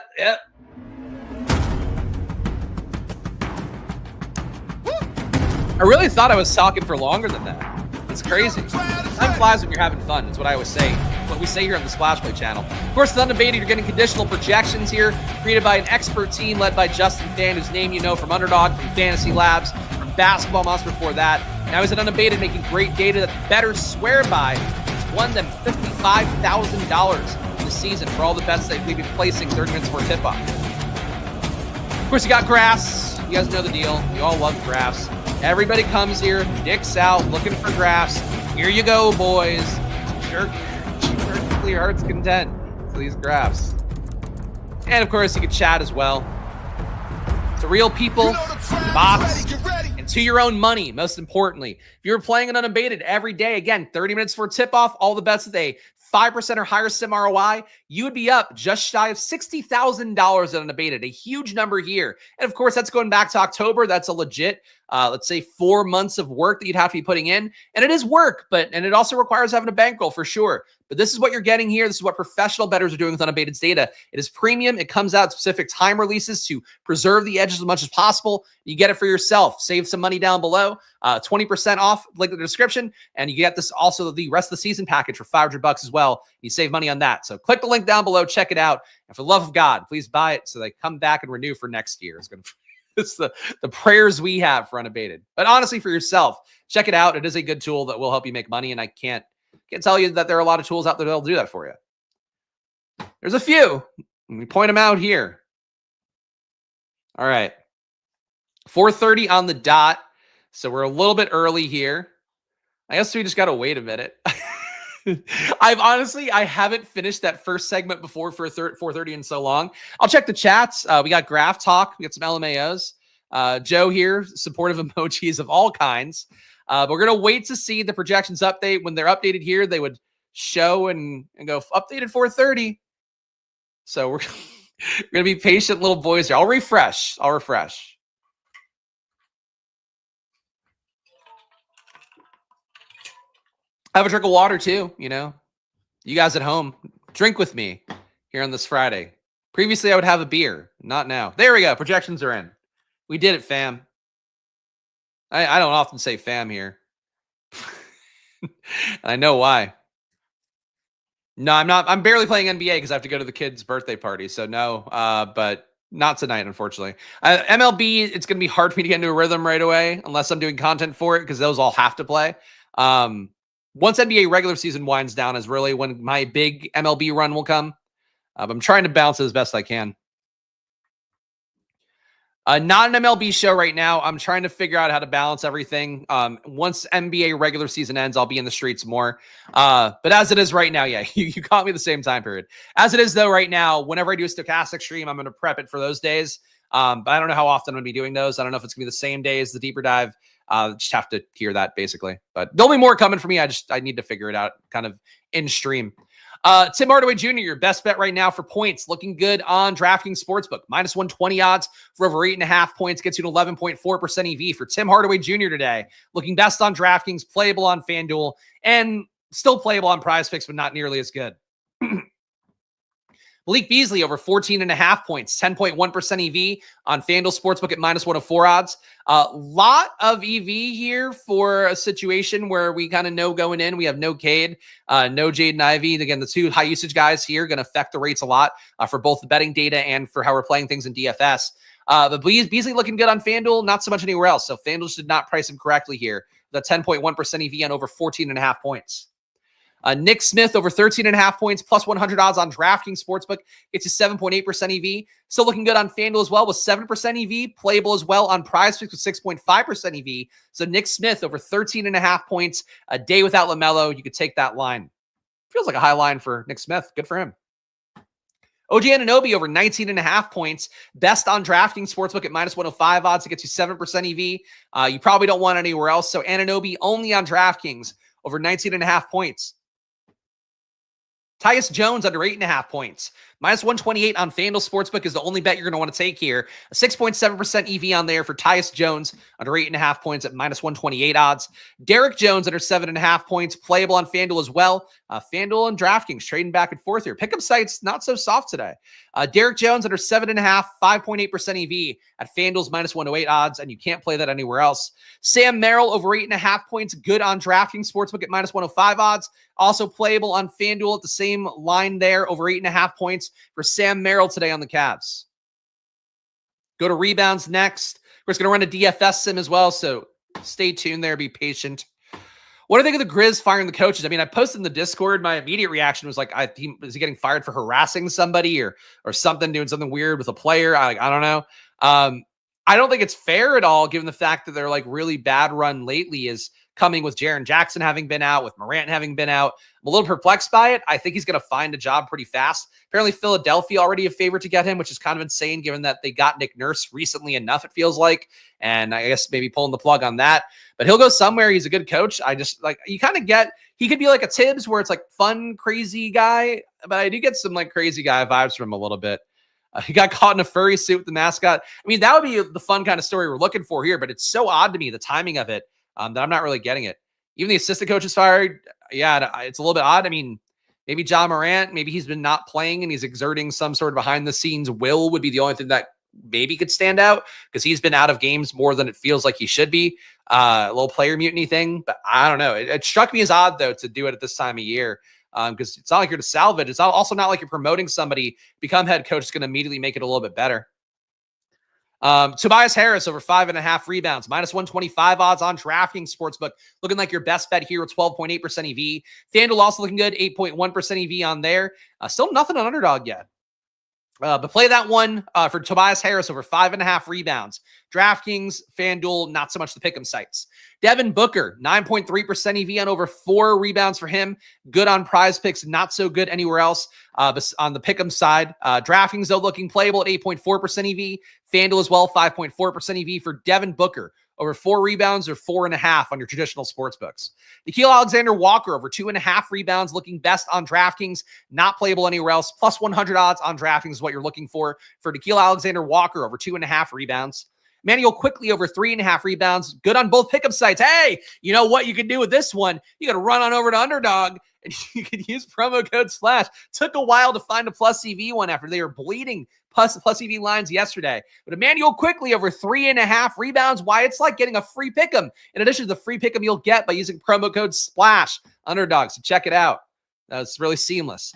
Speaker 1: I really thought I was talking for longer than that. It's crazy. Time flies when you're having fun. That's what I always say. What we say here on the Splash Play channel. Of course, with Unabated, you're getting conditional projections here, created by an expert team led by Justin Fan, whose name you know from Underdog, from Fantasy Labs, from Basketball Monster before that. Now he's at Unabated, making great data that bettors swear by. He's won them $55,000 this season for all the bets that we've been placing 30 minutes before tip-off. Of course, you got graphs. You guys know the deal. You all love graphs. Everybody comes here, dicks out, looking for graphs. Here you go, boys. Sure, your heart's content to these graphs. And of course, you can chat as well. To real people, box, and to your own money, most importantly. If you're playing an Unabated every day, again, 30 minutes for tip-off, all the bets with a 5% or higher sim ROI, you would be up just shy of $60,000 at Unabated, a huge number here. And of course, that's going back to October. That's a legit, let's say 4 months of work that you'd have to be putting in. And it is work, and it also requires having a bankroll for sure. But this is what you're getting here. This is what professional bettors are doing with Unabated's data. It is premium. It comes out at specific time releases to preserve the edges as much as possible. You get it for yourself. Save some money down below. 20% off, link in the description. And you get this also the rest of the season package for $500 as well. You save money on that. So click the link down below. Check it out. And for the love of God, please buy it so they come back and renew for next year. It's the prayers we have for Unabated. But honestly, for yourself, check it out. It is a good tool that will help you make money. And I can't tell you that there are a lot of tools out there that'll do that for you. There's a few. And we point them out here. All right. 4:30 on the dot. So we're a little bit early here. I guess we just got to wait a minute. I haven't finished that first segment before for 4:30 in so long. I'll check the chats. We got Graph Talk. We got some LMAOs. Joe here, supportive emojis of all kinds. But we're going to wait to see the projections update. When they're updated here, they would show and go updated 4:30. So We're going to be patient little boys here. I'll refresh. Have a drink of water too, you know. You guys at home, drink with me here on this Friday. Previously, I would have a beer. Not now. There we go. Projections are in. We did it, fam. I don't often say fam here. I know why. No, I'm not. I'm barely playing NBA because I have to go to the kid's birthday party. So no, but not tonight, unfortunately. MLB, it's going to be hard for me to get into a rhythm right away unless I'm doing content for it because those all have to play. Once NBA regular season winds down is really when my big MLB run will come. I'm trying to balance it as best I can. Not an MLB show right now. I'm trying to figure out how to balance everything. Once NBA regular season ends, I'll be in the streets more. But as it is right now, yeah, you caught me the same time period. As it is, though, right now, whenever I do a Stokastic stream, I'm going to prep it for those days. But I don't know how often I'm going to be doing those. I don't know if it's going to be the same day as the deeper dive. Just have to hear that, basically. But there'll be more coming for me. I need to figure it out kind of in stream. Tim Hardaway Jr., your best bet right now for points. Looking good on DraftKings Sportsbook. Minus 120 odds for over 8.5 points. Gets you to 11.4% EV for Tim Hardaway Jr. today. Looking best on DraftKings, playable on FanDuel, and still playable on PrizePicks, but not nearly as good. Malik Beasley over 14.5 points, 10.1% EV on FanDuel Sportsbook at minus 104 odds. Lot of EV here for a situation where we kind of know going in. We have no Cade, no Jaden Ivey. Again, the two high usage guys here going to affect the rates a lot for both the betting data and for how we're playing things in DFS. But Beasley looking good on FanDuel, not so much anywhere else. So FanDuel did not price him correctly here. The 10.1% EV on over 14.5 points. Nick Smith over 13.5 points, plus 100 odds on DraftKings Sportsbook. Gets you 7.8% EV. Still looking good on FanDuel as well with 7% EV. Playable as well on PrizePicks with 6.5% EV. So Nick Smith over 13.5 points. A day without LaMelo. You could take that line. Feels like a high line for Nick Smith. Good for him. OG Anunoby over 19.5 points. Best on DraftKings Sportsbook at minus 105 odds. It gets you 7% EV. You probably don't want anywhere else. So Anunoby only on DraftKings over 19.5 points. Tyus Jones under 8.5 points. Minus 128 on FanDuel Sportsbook is the only bet you're going to want to take here. A 6.7% EV on there for Tyus Jones under 8.5 points at minus 128 odds. Derek Jones under 7.5 points. Playable on FanDuel as well. FanDuel and DraftKings trading back and forth here. Pickup sites not so soft today. Derek Jones under 7.5, 5.8% EV at FanDuel's minus 108 odds, and you can't play that anywhere else. Sam Merrill over 8.5 points. Good on DraftKings Sportsbook at minus 105 odds. Also playable on FanDuel at the same line there, over 8.5 points for Sam Merrill today on the Cavs. Go to rebounds next. We're going to run a DFS sim as well, so stay tuned there. Be patient. What do you think of the Grizz firing the coaches? I mean, I posted in the Discord. My immediate reaction was like, is he getting fired for harassing somebody or something, doing something weird with a player? I don't know. I don't think it's fair at all, given the fact that they're like really bad run lately is coming with Jaren Jackson having been out, with Morant having been out. I'm a little perplexed by it. I think he's going to find a job pretty fast. Apparently Philadelphia already a favorite to get him, which is kind of insane given that they got Nick Nurse recently enough, it feels like. And I guess maybe pulling the plug on that. But he'll go somewhere. He's a good coach. I just like, you kind of get, he could be like a Tibbs where it's like fun, crazy guy. But I do get some like crazy guy vibes from him a little bit. He got caught in a furry suit with the mascot. I mean, that would be the fun kind of story we're looking for here, but it's so odd to me, the timing of it, that I'm not really getting it. Even the assistant coach is fired. Yeah, it's a little bit odd. I mean, maybe John Morant, maybe he's been not playing and he's exerting some sort of behind the scenes will would be the only thing that maybe could stand out because he's been out of games more than it feels like he should be. A little player mutiny thing, but I don't know. It struck me as odd, though, to do it at this time of year. Because it's not like you're to salvage. It's also not like you're promoting somebody, become head coach is going to immediately make it a little bit better. Tobias Harris over 5.5 rebounds, minus 125 odds on DraftKings Sportsbook. Looking like your best bet here with 12.8% EV. FanDuel also looking good, 8.1% EV on there. Still nothing on Underdog yet. But play that one for Tobias Harris over 5.5 rebounds. DraftKings, FanDuel, not so much the pick'em sites. Devin Booker, 9.3% EV on over 4 rebounds for him. Good on PrizePicks, not so good anywhere else. But on the pick'em side, DraftKings, though, looking playable at 8.4% EV. FanDuel as well, 5.4% EV for Devin Booker over 4 rebounds or 4.5 on your traditional sports books. Nickeil Alexander-Walker over 2.5 rebounds, looking best on DraftKings, not playable anywhere else. Plus 100 odds on DraftKings is what you're looking for Nickeil Alexander-Walker over 2.5 rebounds. Manuel Quickly over 3.5 rebounds. Good on both pickup sites. Hey, you know what you can do with this one? You got to run on over to Underdog and you can use promo code SPLASH. Took a while to find a plus EV one after they were bleeding plus EV lines yesterday. But Emmanuel Quickly over 3.5 rebounds. Why? It's like getting a free pick'em in addition to the free pick'em you'll get by using promo code SPLASH Underdog. So check it out. It's really seamless.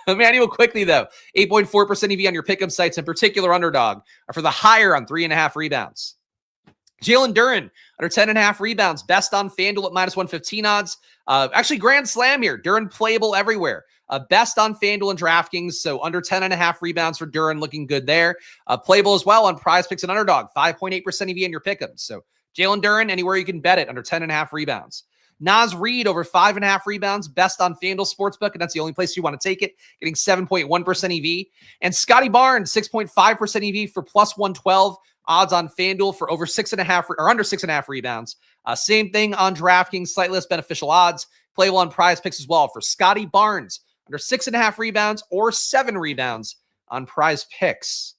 Speaker 1: Emmanuel Quickly, though, 8.4% EV on your pick'em sites, in particular Underdog, are for the higher on 3.5 rebounds. Jalen Duren, under 10.5 rebounds, best on FanDuel at minus 115 odds. Actually, grand slam here. Duren playable everywhere. Best on FanDuel and DraftKings, so under 10.5 rebounds for Duren, looking good there. Playable as well on PrizePicks and Underdog, 5.8% EV on your pick'ems. So Jalen Duren, anywhere you can bet it, under 10.5 rebounds. Naz Reid over 5.5 rebounds, best on FanDuel Sportsbook, and that's the only place you want to take it, getting 7.1% EV. And Scotty Barnes, 6.5% EV for plus 112 odds on FanDuel for over 6.5 or under 6.5 rebounds. Same thing on DraftKings, slightly less beneficial odds. Playable on PrizePicks as well for Scotty Barnes, under 6.5 rebounds or 7 rebounds on PrizePicks.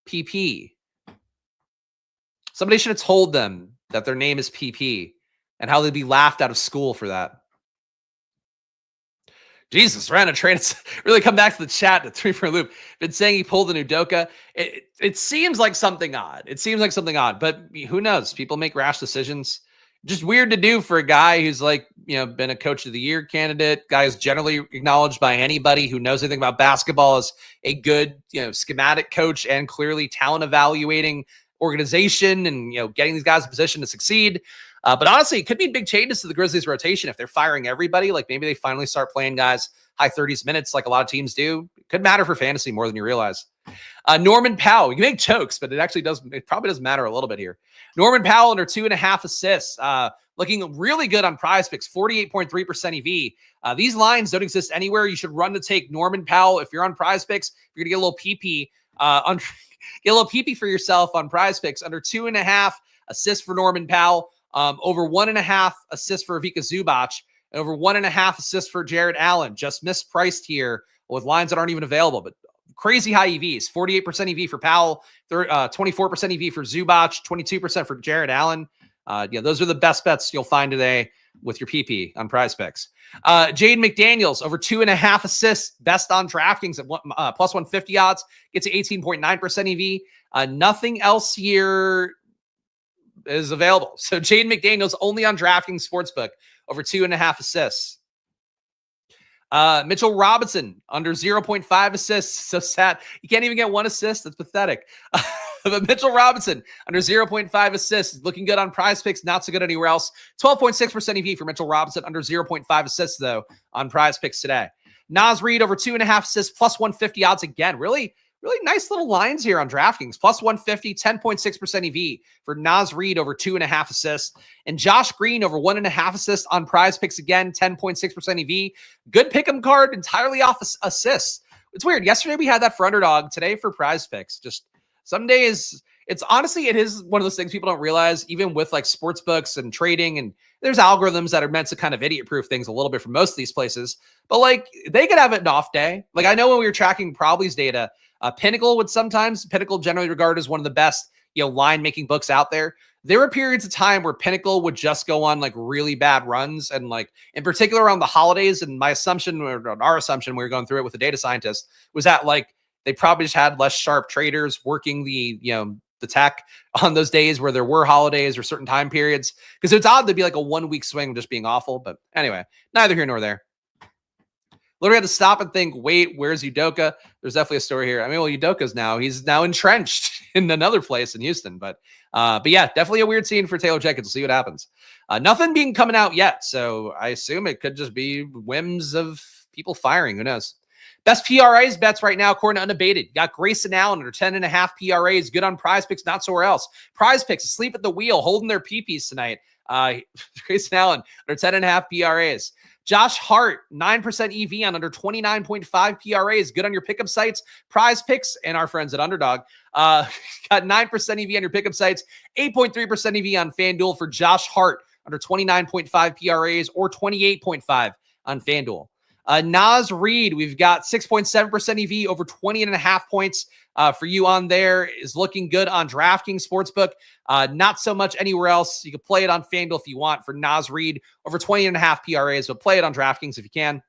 Speaker 1: PP. Somebody should have told them that their name is PP. And how they'd be laughed out of school for that. Jesus, we're on a train. It's really come back to the chat. The 3 for a loop. Been saying he pulled an Udoka. It seems like something odd. But who knows? People make rash decisions. Just weird to do for a guy who's been a coach of the year candidate. Guy who's generally acknowledged by anybody who knows anything about basketball as a good, schematic coach and clearly talent evaluating organization and, getting these guys in position to succeed. But honestly, it could be big changes to the Grizzlies rotation if they're firing everybody. Like maybe they finally start playing guys high 30s minutes like a lot of teams do. It could matter for fantasy more than you realize. Norman Powell, you can make jokes, but it probably does matter a little bit here. Norman Powell under 2.5 assists, looking really good on PrizePicks, 48.3% EV. These lines don't exist anywhere. You should run to take Norman Powell. If you're on PrizePicks, you're going to get a little PP get a little PP for yourself on PrizePicks. Under 2.5 assists for Norman Powell. Over 1.5 assists for Ivica Zubac, and over 1.5 assists for Jared Allen. Just mispriced here with lines that aren't even available, but crazy high EVs. 48% EV for Powell, 24% EV for Zubac, 22% for Jared Allen. Those are the best bets you'll find today with your PP on PrizePicks. Jaden McDaniels, over 2.5 assists, best on DraftKings at plus 150 odds, gets 18.9% EV. Nothing else here is available. So Jaden McDaniels only on DraftKings Sportsbook, over 2.5 assists. Mitchell Robinson under 0.5 assists. So sad. You can't even get 1 assist. That's pathetic. But Mitchell Robinson under 0.5 assists, looking good on PrizePicks, not so good anywhere else. 12.6% EV for Mitchell Robinson, under 0.5 assists though on PrizePicks today. Naz Reid over 2.5 assists, plus 150 odds again. Really nice little lines here on DraftKings. Plus 150, 10.6% EV for Naz Reid over 2.5 assists. And Josh Green over 1.5 assists on PrizePicks again, 10.6% EV. Good pick'em card, entirely off assists. It's weird. Yesterday we had that for Underdog. Today for PrizePicks. Just some days, it is one of those things people don't realize, even with like sports books and trading, and there's algorithms that are meant to kind of idiot-proof things a little bit for most of these places. But like they could have an off day. Like I know when we were tracking Probably's data, Pinnacle generally regarded as one of the best, line making books out there. There were periods of time where Pinnacle would just go on like really bad runs. And like in particular around the holidays, and my assumption, or our assumption, we were going through it with a data scientist, was that like they probably just had less sharp traders working the tech on those days where there were holidays or certain time periods. Because it's odd to be like a 1 week swing just being awful. But anyway, neither here nor there. Literally had to stop and think, wait, where's Udoka? There's definitely a story here. I mean, well, he's now entrenched in another place in Houston. But yeah, definitely a weird scene for Taylor Jenkins. We'll see what happens. Nothing being coming out yet. So I assume it could just be whims of people firing. Who knows? Best PRAs bets right now, according to Unabated. Got Grayson Allen under 10.5 PRAs. Good on PrizePicks, not somewhere else. PrizePicks asleep at the wheel, holding their PPs tonight. Grayson Allen under 10.5 PRAs. Josh Hart, 9% EV on under 29.5 PRA is good on your pickup sites. PrizePicks and our friends at Underdog got 9% EV on your pickup sites, 8.3% EV on FanDuel for Josh Hart under 29.5 PRAs or 28.5 on FanDuel. Naz Reid, we've got 6.7% EV over 20.5 points for you on there. Is looking good on DraftKings Sportsbook. Not so much anywhere else. You can play it on FanDuel if you want for Naz Reid over 20.5 PRAs, but play it on DraftKings if you can.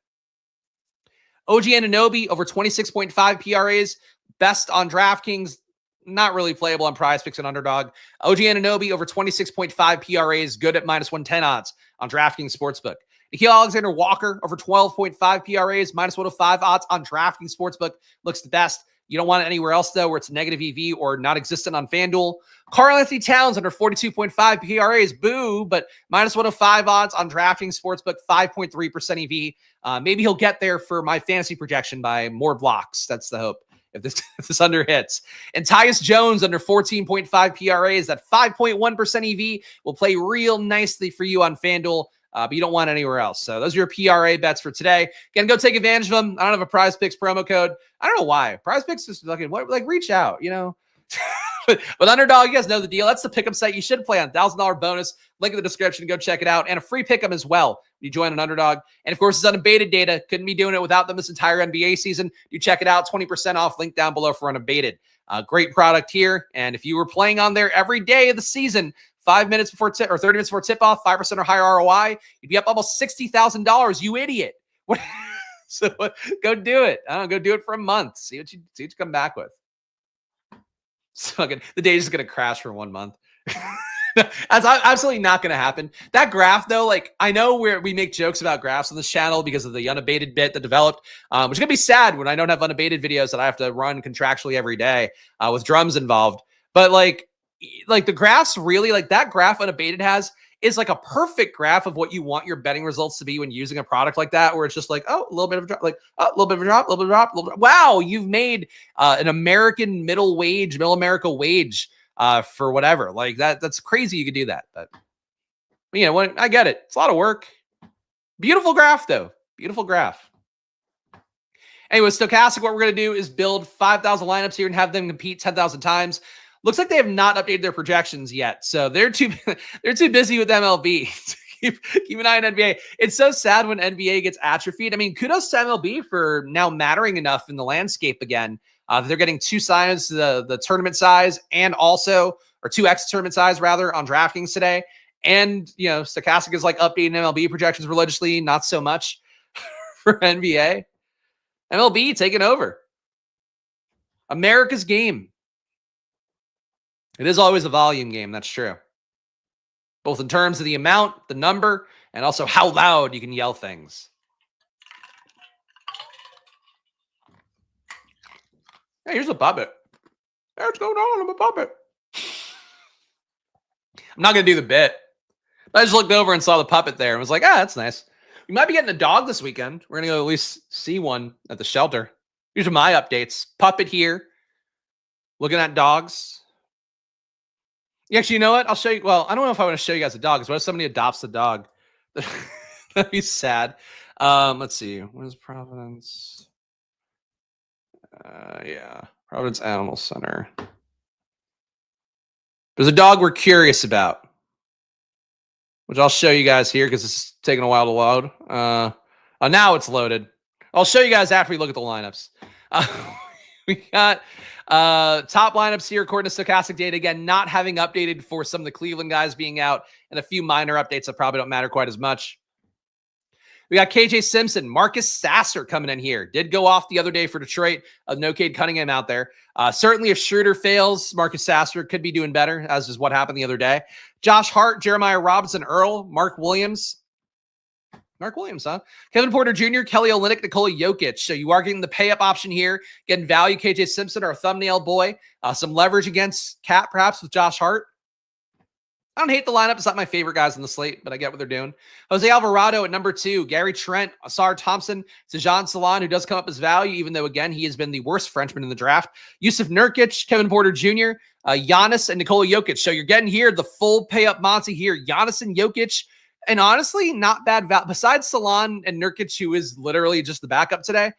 Speaker 1: OG Anunoby over 26.5 PRAs. Best on DraftKings. Not really playable on PrizePicks and Underdog. OG Anunoby over 26.5 PRAs. Good at minus 110 odds on DraftKings Sportsbook. Nickeil Alexander-Walker over 12.5 PRAs, minus 105 odds on DraftKings Sportsbook. Looks the best. You don't want it anywhere else, though, where it's negative EV or not existent on FanDuel. Karl-Anthony Towns under 42.5 PRAs. Boo, but minus 105 odds on DraftKings Sportsbook, 5.3% EV. Maybe he'll get there for my fantasy projection by more blocks. That's the hope. If this under hits. And Tyus Jones under 14.5 PRAs, that 5.1% EV will play real nicely for you on FanDuel. But you don't want it anywhere else. So those are your PRA bets for today. Again, go take advantage of them. I don't have a PrizePicks promo code. I don't know why. PrizePicks is like reach out, With Underdog, you guys know the deal. That's the pick'em site you should play on. $1,000 bonus. Link in the description. Go check it out. And a free pick'em as well when you join an Underdog. And of course, it's unabated data. Couldn't be doing it without them this entire NBA season. You check it out. 20% off. Link down below for unabated. Great product here. And if you were playing on there every day of the season, 5 minutes before tip or 30 minutes before tip off, 5% or higher ROI, you'd be up almost $60,000. You idiot. So go do it. Go do it for a month. See what you come back with. So the day is going to crash for 1 month. That's absolutely not going to happen. That graph, though, I know we make jokes about graphs on this channel because of the unabated bit that developed, which is going to be sad when I don't have unabated videos that I have to run contractually every day with drums involved. But the graphs really, that graph unabated has is like a perfect graph of what you want your betting results to be when using a product like that, where it's just a little bit of a drop, a little bit of a drop, a little bit of a drop, a little bit. Wow, you've made an American middle America wage for whatever. That's crazy you could do that. But I get it. It's a lot of work. Beautiful graph, though. Beautiful graph. Anyway, Stokastic, what we're going to do is build 5,000 lineups here and have them compete 10,000 times. Looks like they have not updated their projections yet, so they're too busy with MLB. keep an eye on NBA. It's so sad when NBA gets atrophied. I mean, kudos to MLB for now mattering enough in the landscape again. They're getting 2 size the tournament size and also, or 2x tournament size rather, on DraftKings today. And Stokastic is updating MLB projections religiously, not so much for NBA. MLB taking over. America's game. It is always a volume game, that's true. Both in terms of the amount, the number, and also how loud you can yell things. Hey, here's a puppet. Hey, what's going on? I'm a puppet. I'm not going to do the bit. I just looked over and saw the puppet there and was like, that's nice. We might be getting a dog this weekend. We're going to go at least see one at the shelter. These are my updates. Puppet here. Looking at dogs. Actually, you know what? I'll show you. Well, I don't know if I want to show you guys a dog, because what if somebody adopts the dog? That'd be sad. Let's see. What is Providence? Yeah. Providence Animal Center. There's a dog we're curious about, which I'll show you guys here because it's taking a while to load. Now it's loaded. I'll show you guys after we look at the lineups. We got top lineups here according to Stokastic data. Again, not having updated for some of the Cleveland guys being out and a few minor updates that probably don't matter quite as much. We got KJ Simpson, Marcus Sasser coming in here. Did go off the other day for Detroit. No Cade Cunningham out there. Certainly if Schroeder fails, Marcus Sasser could be doing better, as is what happened the other day. Josh Hart, Jeremiah Robinson, Earl, Mark Williams, huh? Kevin Porter Jr., Kelly Olynyk, Nikola Jokic. So you are getting the pay-up option here. Getting value, KJ Simpson, our thumbnail boy. Some leverage against Cat, perhaps, with Josh Hart. I don't hate the lineup. It's not my favorite guys on the slate, but I get what they're doing. Jose Alvarado at number 2. Gary Trent, Asar Thompson, Sejan Salon, who does come up as value, even though, again, he has been the worst Frenchman in the draft. Yusuf Nurkic, Kevin Porter Jr., Giannis, and Nikola Jokic. So you're getting here the full pay-up Monty here. Giannis and Jokic And honestly, not bad. Besides Salon and Nurkic, who is literally just the backup today,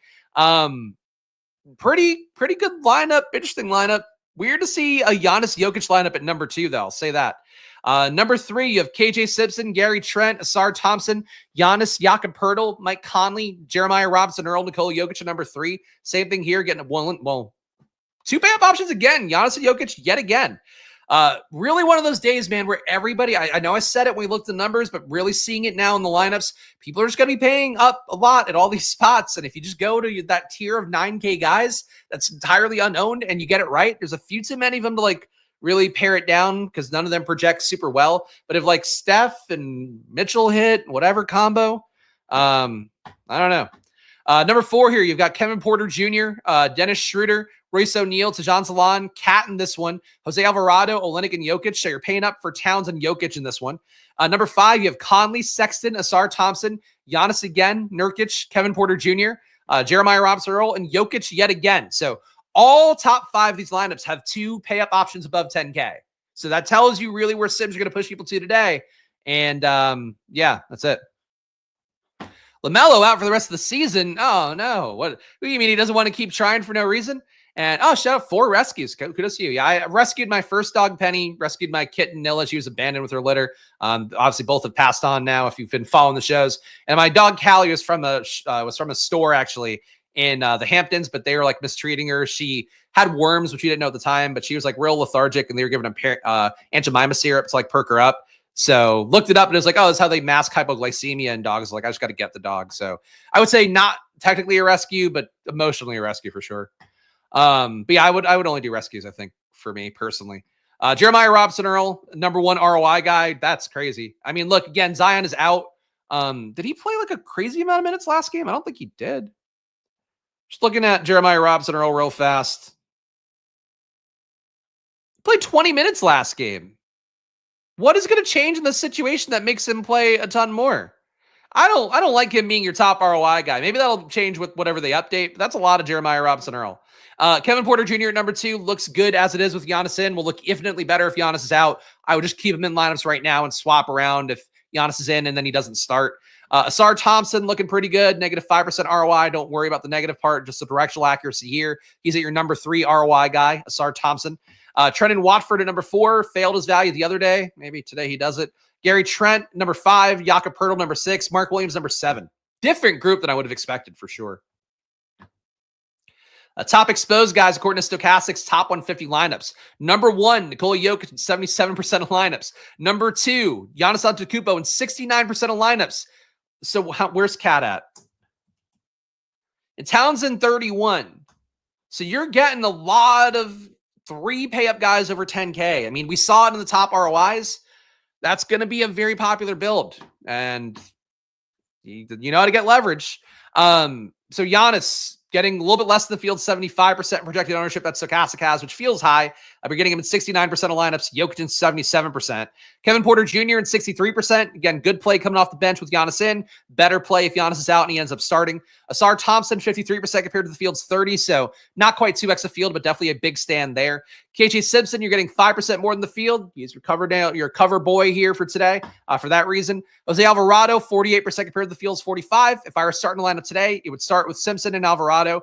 Speaker 1: pretty good lineup. Interesting lineup. Weird to see a Giannis Jokic lineup at number 2, though. I'll say that. Number 3, you have KJ Simpson, Gary Trent, Asar Thompson, Giannis, Jakob Poeltl, Mike Conley, Jeremiah Robinson, Earl, Nikola Jokic at number 3. Same thing here, getting two pay-up options again. Giannis and Jokic yet again. Really one of those days, man, where everybody, I know I said it when we looked at the numbers, but really seeing it now in the lineups, people are just going to be paying up a lot at all these spots. And if you just go to that tier of 9K guys that's entirely unowned and you get it right, there's a few too many of them to like really pare it down because none of them project super well. But if like Steph and Mitchell hit whatever combo, I don't know. Number 4 here, you've got Kevin Porter Jr., Dennis Schroeder, Royce O'Neal, Tajon Salon, Cat in this one, Jose Alvarado, Olynyk, and Jokic. So you're paying up for Towns and Jokic in this one. Number 5, you have Conley, Sexton, Asar Thompson, Giannis again, Nurkic, Kevin Porter Jr., Jeremiah Robinson Earl, and Jokic yet again. So all top 5 of these lineups have 2 pay-up options above 10K. So that tells you really where Sims are going to push people to today. And yeah, that's it. LaMelo out for the rest of the season. Oh, no. What do you mean he doesn't want to keep trying for no reason? And, shout out 4 rescues. Kudos to you. Yeah, I rescued my first dog, Penny, rescued my kitten, Nilla. She was abandoned with her litter. Obviously, both have passed on now if you've been following the shows. And my dog, Callie, was from a store, actually, in the Hamptons, but they were, like, mistreating her. She had worms, which we didn't know at the time, but she was, like, real lethargic, and they were giving her Aunt Jemima syrup to, like, perk her up. So looked it up, and it was like, oh, this is how they mask hypoglycemia in dogs. Like, I just got to get the dog. So I would say not technically a rescue, but emotionally a rescue for sure. But yeah, I would only do rescues, I think, for me personally. Jeremiah Robinson Earl, number 1 ROI guy. That's crazy. I mean, look, again, Zion is out. Did he play like a crazy amount of minutes last game? I don't think he did. Just looking at Jeremiah Robinson Earl real fast. He played 20 minutes last game. What is going to change in this situation that makes him play a ton more? I don't like him being your top ROI guy. Maybe that'll change with whatever they update, but that's a lot of Jeremiah Robinson Earl. Kevin Porter Jr. at number 2 looks good as it is with Giannis in. Will look infinitely better if Giannis is out. I would just keep him in lineups right now and swap around if Giannis is in and then he doesn't start. Asar Thompson looking pretty good, negative 5% ROI. Don't worry about the negative part, just the directional accuracy here. He's at your number 3 ROI guy, Asar Thompson. Trenton Watford at number 4 failed his value the other day. Maybe today he does it. Gary Trent, number 5. Jakob Poeltl, number 6. Mark Williams, number 7. Different group than I would have expected for sure. Top exposed guys, according to Stokastic's top 150 lineups. Number 1, Nikola Jokic in 77% of lineups. Number 2, Giannis Antetokounmpo in 69% of lineups. So where's Cat at? And Townsend 31. So you're getting a lot of 3 pay-up guys over 10K. I mean, we saw it in the top ROIs. That's going to be a very popular build. And you know how to get leverage. So Giannis getting a little bit less than the field, 75% projected ownership that Stokastic has, which feels high. We're getting him in 69% of lineups. Jokic in 77%. Kevin Porter Jr. in 63%. Again, good play coming off the bench with Giannis in. Better play if Giannis is out and he ends up starting. Asar Thompson, 53% compared to the field's 30%. So not quite 2x the field, but definitely a big stand there. KJ Simpson, you're getting 5% more than the field. He's your cover boy here for today for that reason. Jose Alvarado, 48% compared to the field's 45%. If I were starting a lineup today, it would start with Simpson and Alvarado,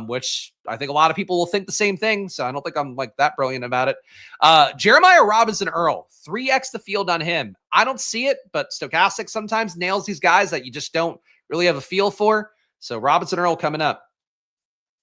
Speaker 1: which I think a lot of people will think the same thing. So I don't think I'm like that brilliant about it. Jeremiah Robinson Earl, 3x the field on him. I don't see it, but Stokastic sometimes nails these guys that you just don't really have a feel for. So Robinson Earl coming up.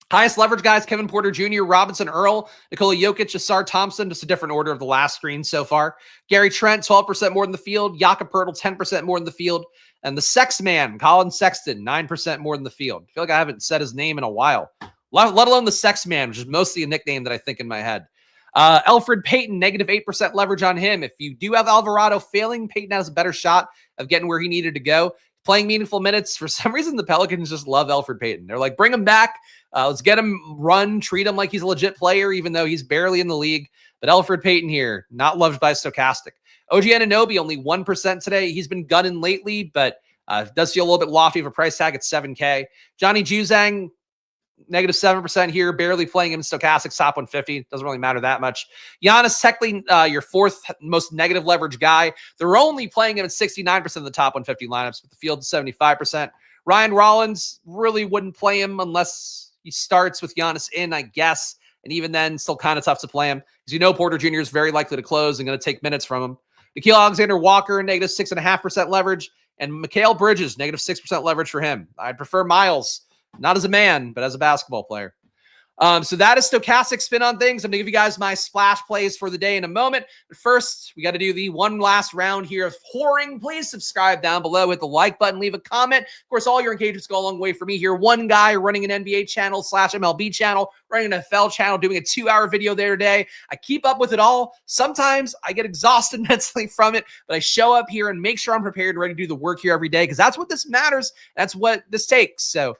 Speaker 1: Highest leverage guys, Kevin Porter Jr., Robinson Earl, Nikola Jokic, Asar Thompson, just a different order of the last screen so far. Gary Trent, 12% more than the field. Jakob Poeltl, 10% more than the field. And the sex man, Colin Sexton, 9% more than the field. I feel like I haven't said his name in a while, let alone the sex man, which is mostly a nickname that I think in my head. Elfrid Payton, negative 8% leverage on him. If you do have Alvarado failing, Payton has a better shot of getting where he needed to go. Playing meaningful minutes. For some reason, the Pelicans just love Elfrid Payton. They're like, bring him back. Let's get him run, treat him like he's a legit player, even though he's barely in the league. But Elfrid Payton here, not loved by Stokastic. OG Anunoby, only 1% today. He's been gunning lately, but does feel a little bit lofty of a price tag at 7K. Johnny Juzang, -7% here, barely playing him in Stokastic's top 150. Doesn't really matter that much. Giannis, technically your fourth most negative leverage guy. They're only playing him in 69% of the top 150 lineups, but the field is 75%. Ryan Rollins, really wouldn't play him unless he starts with Giannis in, I guess. And even then, still kind of tough to play him because you know Porter Jr. is very likely to close and going to take minutes from him. Nikhil Alexander-Walker, -6.5% leverage. And Mikal Bridges, -6% leverage for him. I'd prefer Miles, not as a man, but as a basketball player. So that is Stokastic spin on things. I'm going to give you guys my splash plays for the day in a moment. But first, we got to do the one last round here of whoring. Please subscribe down below, hit the like button, leave a comment. Of course, all your engagements go a long way for me here. One guy running an NBA channel / MLB channel, running an NFL channel, doing a 2-hour video there today. I keep up with it all. Sometimes I get exhausted mentally from it, but I show up here and make sure I'm prepared and ready to do the work here every day because that's what this matters. That's what this takes. So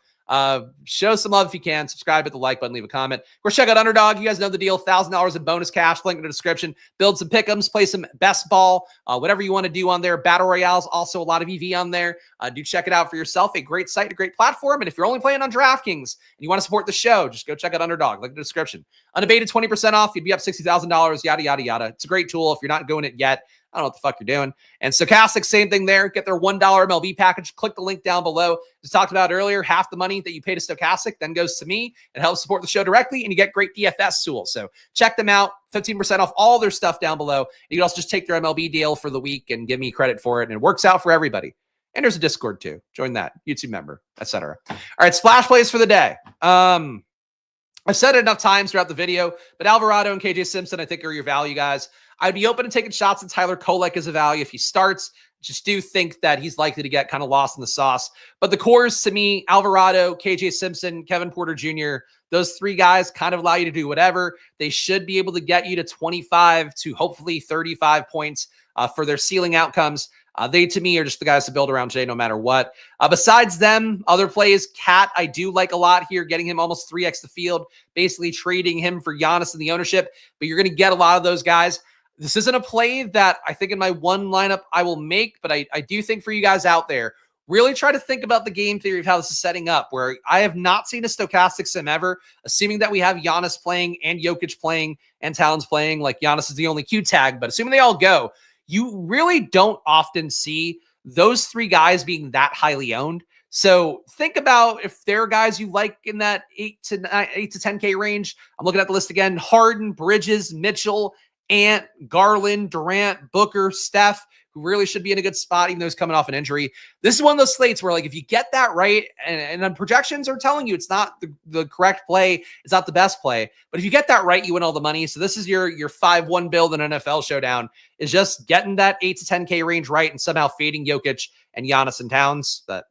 Speaker 1: show some love if you can. Subscribe, hit the like button, leave a comment. Of course, check out Underdog. You guys know the deal. $1,000 in bonus cash. Link in the description. Build some pick'ems, play some best ball, whatever you want to do on there. Battle Royales, also a lot of EV on there. Do check it out for yourself. A great site, a great platform. And if you're only playing on DraftKings and you want to support the show, just go check out Underdog. Link in the description. Unabated 20% off. You'd be up $60,000. Yada, yada, yada. It's a great tool if you're not doing it yet. I don't know what the fuck you're doing. And Stokastic, same thing there. Get their $1 MLB package. Click the link down below. As talked about earlier, half the money that you pay to Stokastic then goes to me. It helps support the show directly, and you get great DFS tools. So check them out. 15% off all their stuff down below. You can also just take their MLB deal for the week and give me credit for it, and it works out for everybody. And there's a Discord too. Join that. YouTube member, etc. All right, splash plays for the day. I've said it enough times throughout the video, but Alvarado and KJ Simpson, I think, are your value guys. I'd be open to taking shots at Tyler Kolek as a value if he starts. Just do think that he's likely to get kind of lost in the sauce. But the cores, to me, Alvarado, KJ Simpson, Kevin Porter Jr., those three guys kind of allow you to do whatever. They should be able to get you to 25 to hopefully 35 points for their ceiling outcomes. They, to me, are just the guys to build around today no matter what. Besides them, other plays, Cat, I do like a lot here, getting him almost 3x the field, basically trading him for Giannis in the ownership. But you're going to get a lot of those guys. This isn't a play that I think in my one lineup I will make, but I do think for you guys out there, really try to think about the game theory of how this is setting up, where I have not seen a Stokastic sim ever, assuming that we have Giannis playing and Jokic playing and Towns playing, like Giannis is the only Q tag, but assuming they all go, you really don't often see those three guys being that highly owned. So think about if there are guys you like in that 8 to 10K range. I'm looking at the list again. Harden, Bridges, Mitchell, Ant, Garland, Durant, Booker, Steph, who really should be in a good spot, even though he's coming off an injury. This is one of those slates where, like, if you get that right, and then projections are telling you it's not the correct play, it's not the best play, but if you get that right, you win all the money. So this is your 5-1 build in NFL showdown, is just getting that 8 to 10K range right and somehow fading Jokic and Giannis and Towns. But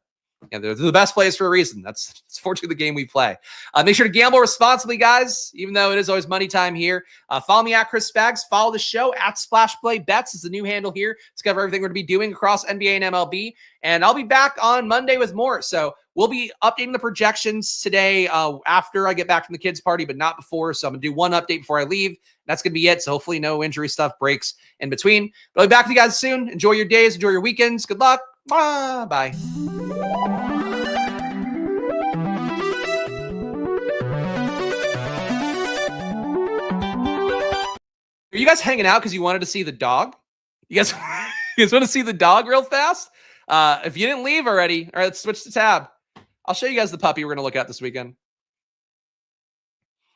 Speaker 1: yeah, they're the best players for a reason. That's fortunately the game we play. Make sure to gamble responsibly, guys, even though it is always money time here. Follow me at Chris Spags. Follow the show at Splash Play Bets is the new handle here. Discover everything we're going to be doing across NBA and MLB. And I'll be back on Monday with more. So we'll be updating the projections today after I get back from the kids' party, but not before. So I'm going to do one update before I leave. That's going to be it. So hopefully no injury stuff breaks in between. But I'll be back with you guys soon. Enjoy your days. Enjoy your weekends. Good luck. Bye. Are you guys hanging out because you wanted to see the dog? You guys want to see the dog real fast? If you didn't leave already, all right, let's switch the tab. I'll show you guys the puppy we're going to look at this weekend.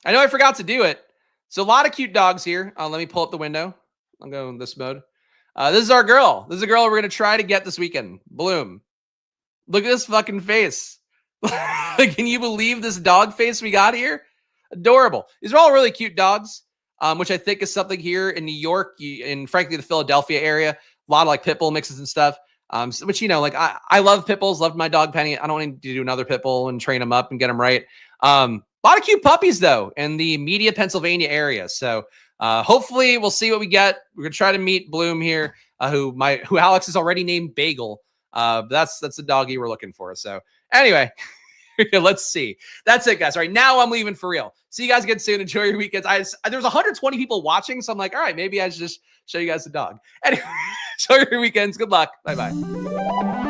Speaker 1: I know I forgot to do it. So a lot of cute dogs here. Let me pull up the window. I'll go in this mode. This is our girl. This is a girl we're going to try to get this weekend. Bloom. Look at this fucking face. Can you believe this dog face we got here? Adorable. These are all really cute dogs, which I think is something here in New York and frankly the Philadelphia area. A lot of like pit bull mixes and stuff. Which, you know, like I love pit bulls, loved my dog Penny. I don't need to do another pit bull and train them up and get them right. A lot of cute puppies though in the Media, Pennsylvania area. So hopefully we'll see what we get. We're gonna try to meet Bloom here, who Alex has already named Bagel. That's the doggy we're looking for. So anyway, let's see. That's it, guys. All right, now I'm leaving for real. See you guys again soon. Enjoy your weekends. There's 120 people watching, so I'm like, all right, maybe I should just show you guys the dog. Anyway, enjoy your weekends. Good luck. Bye-bye.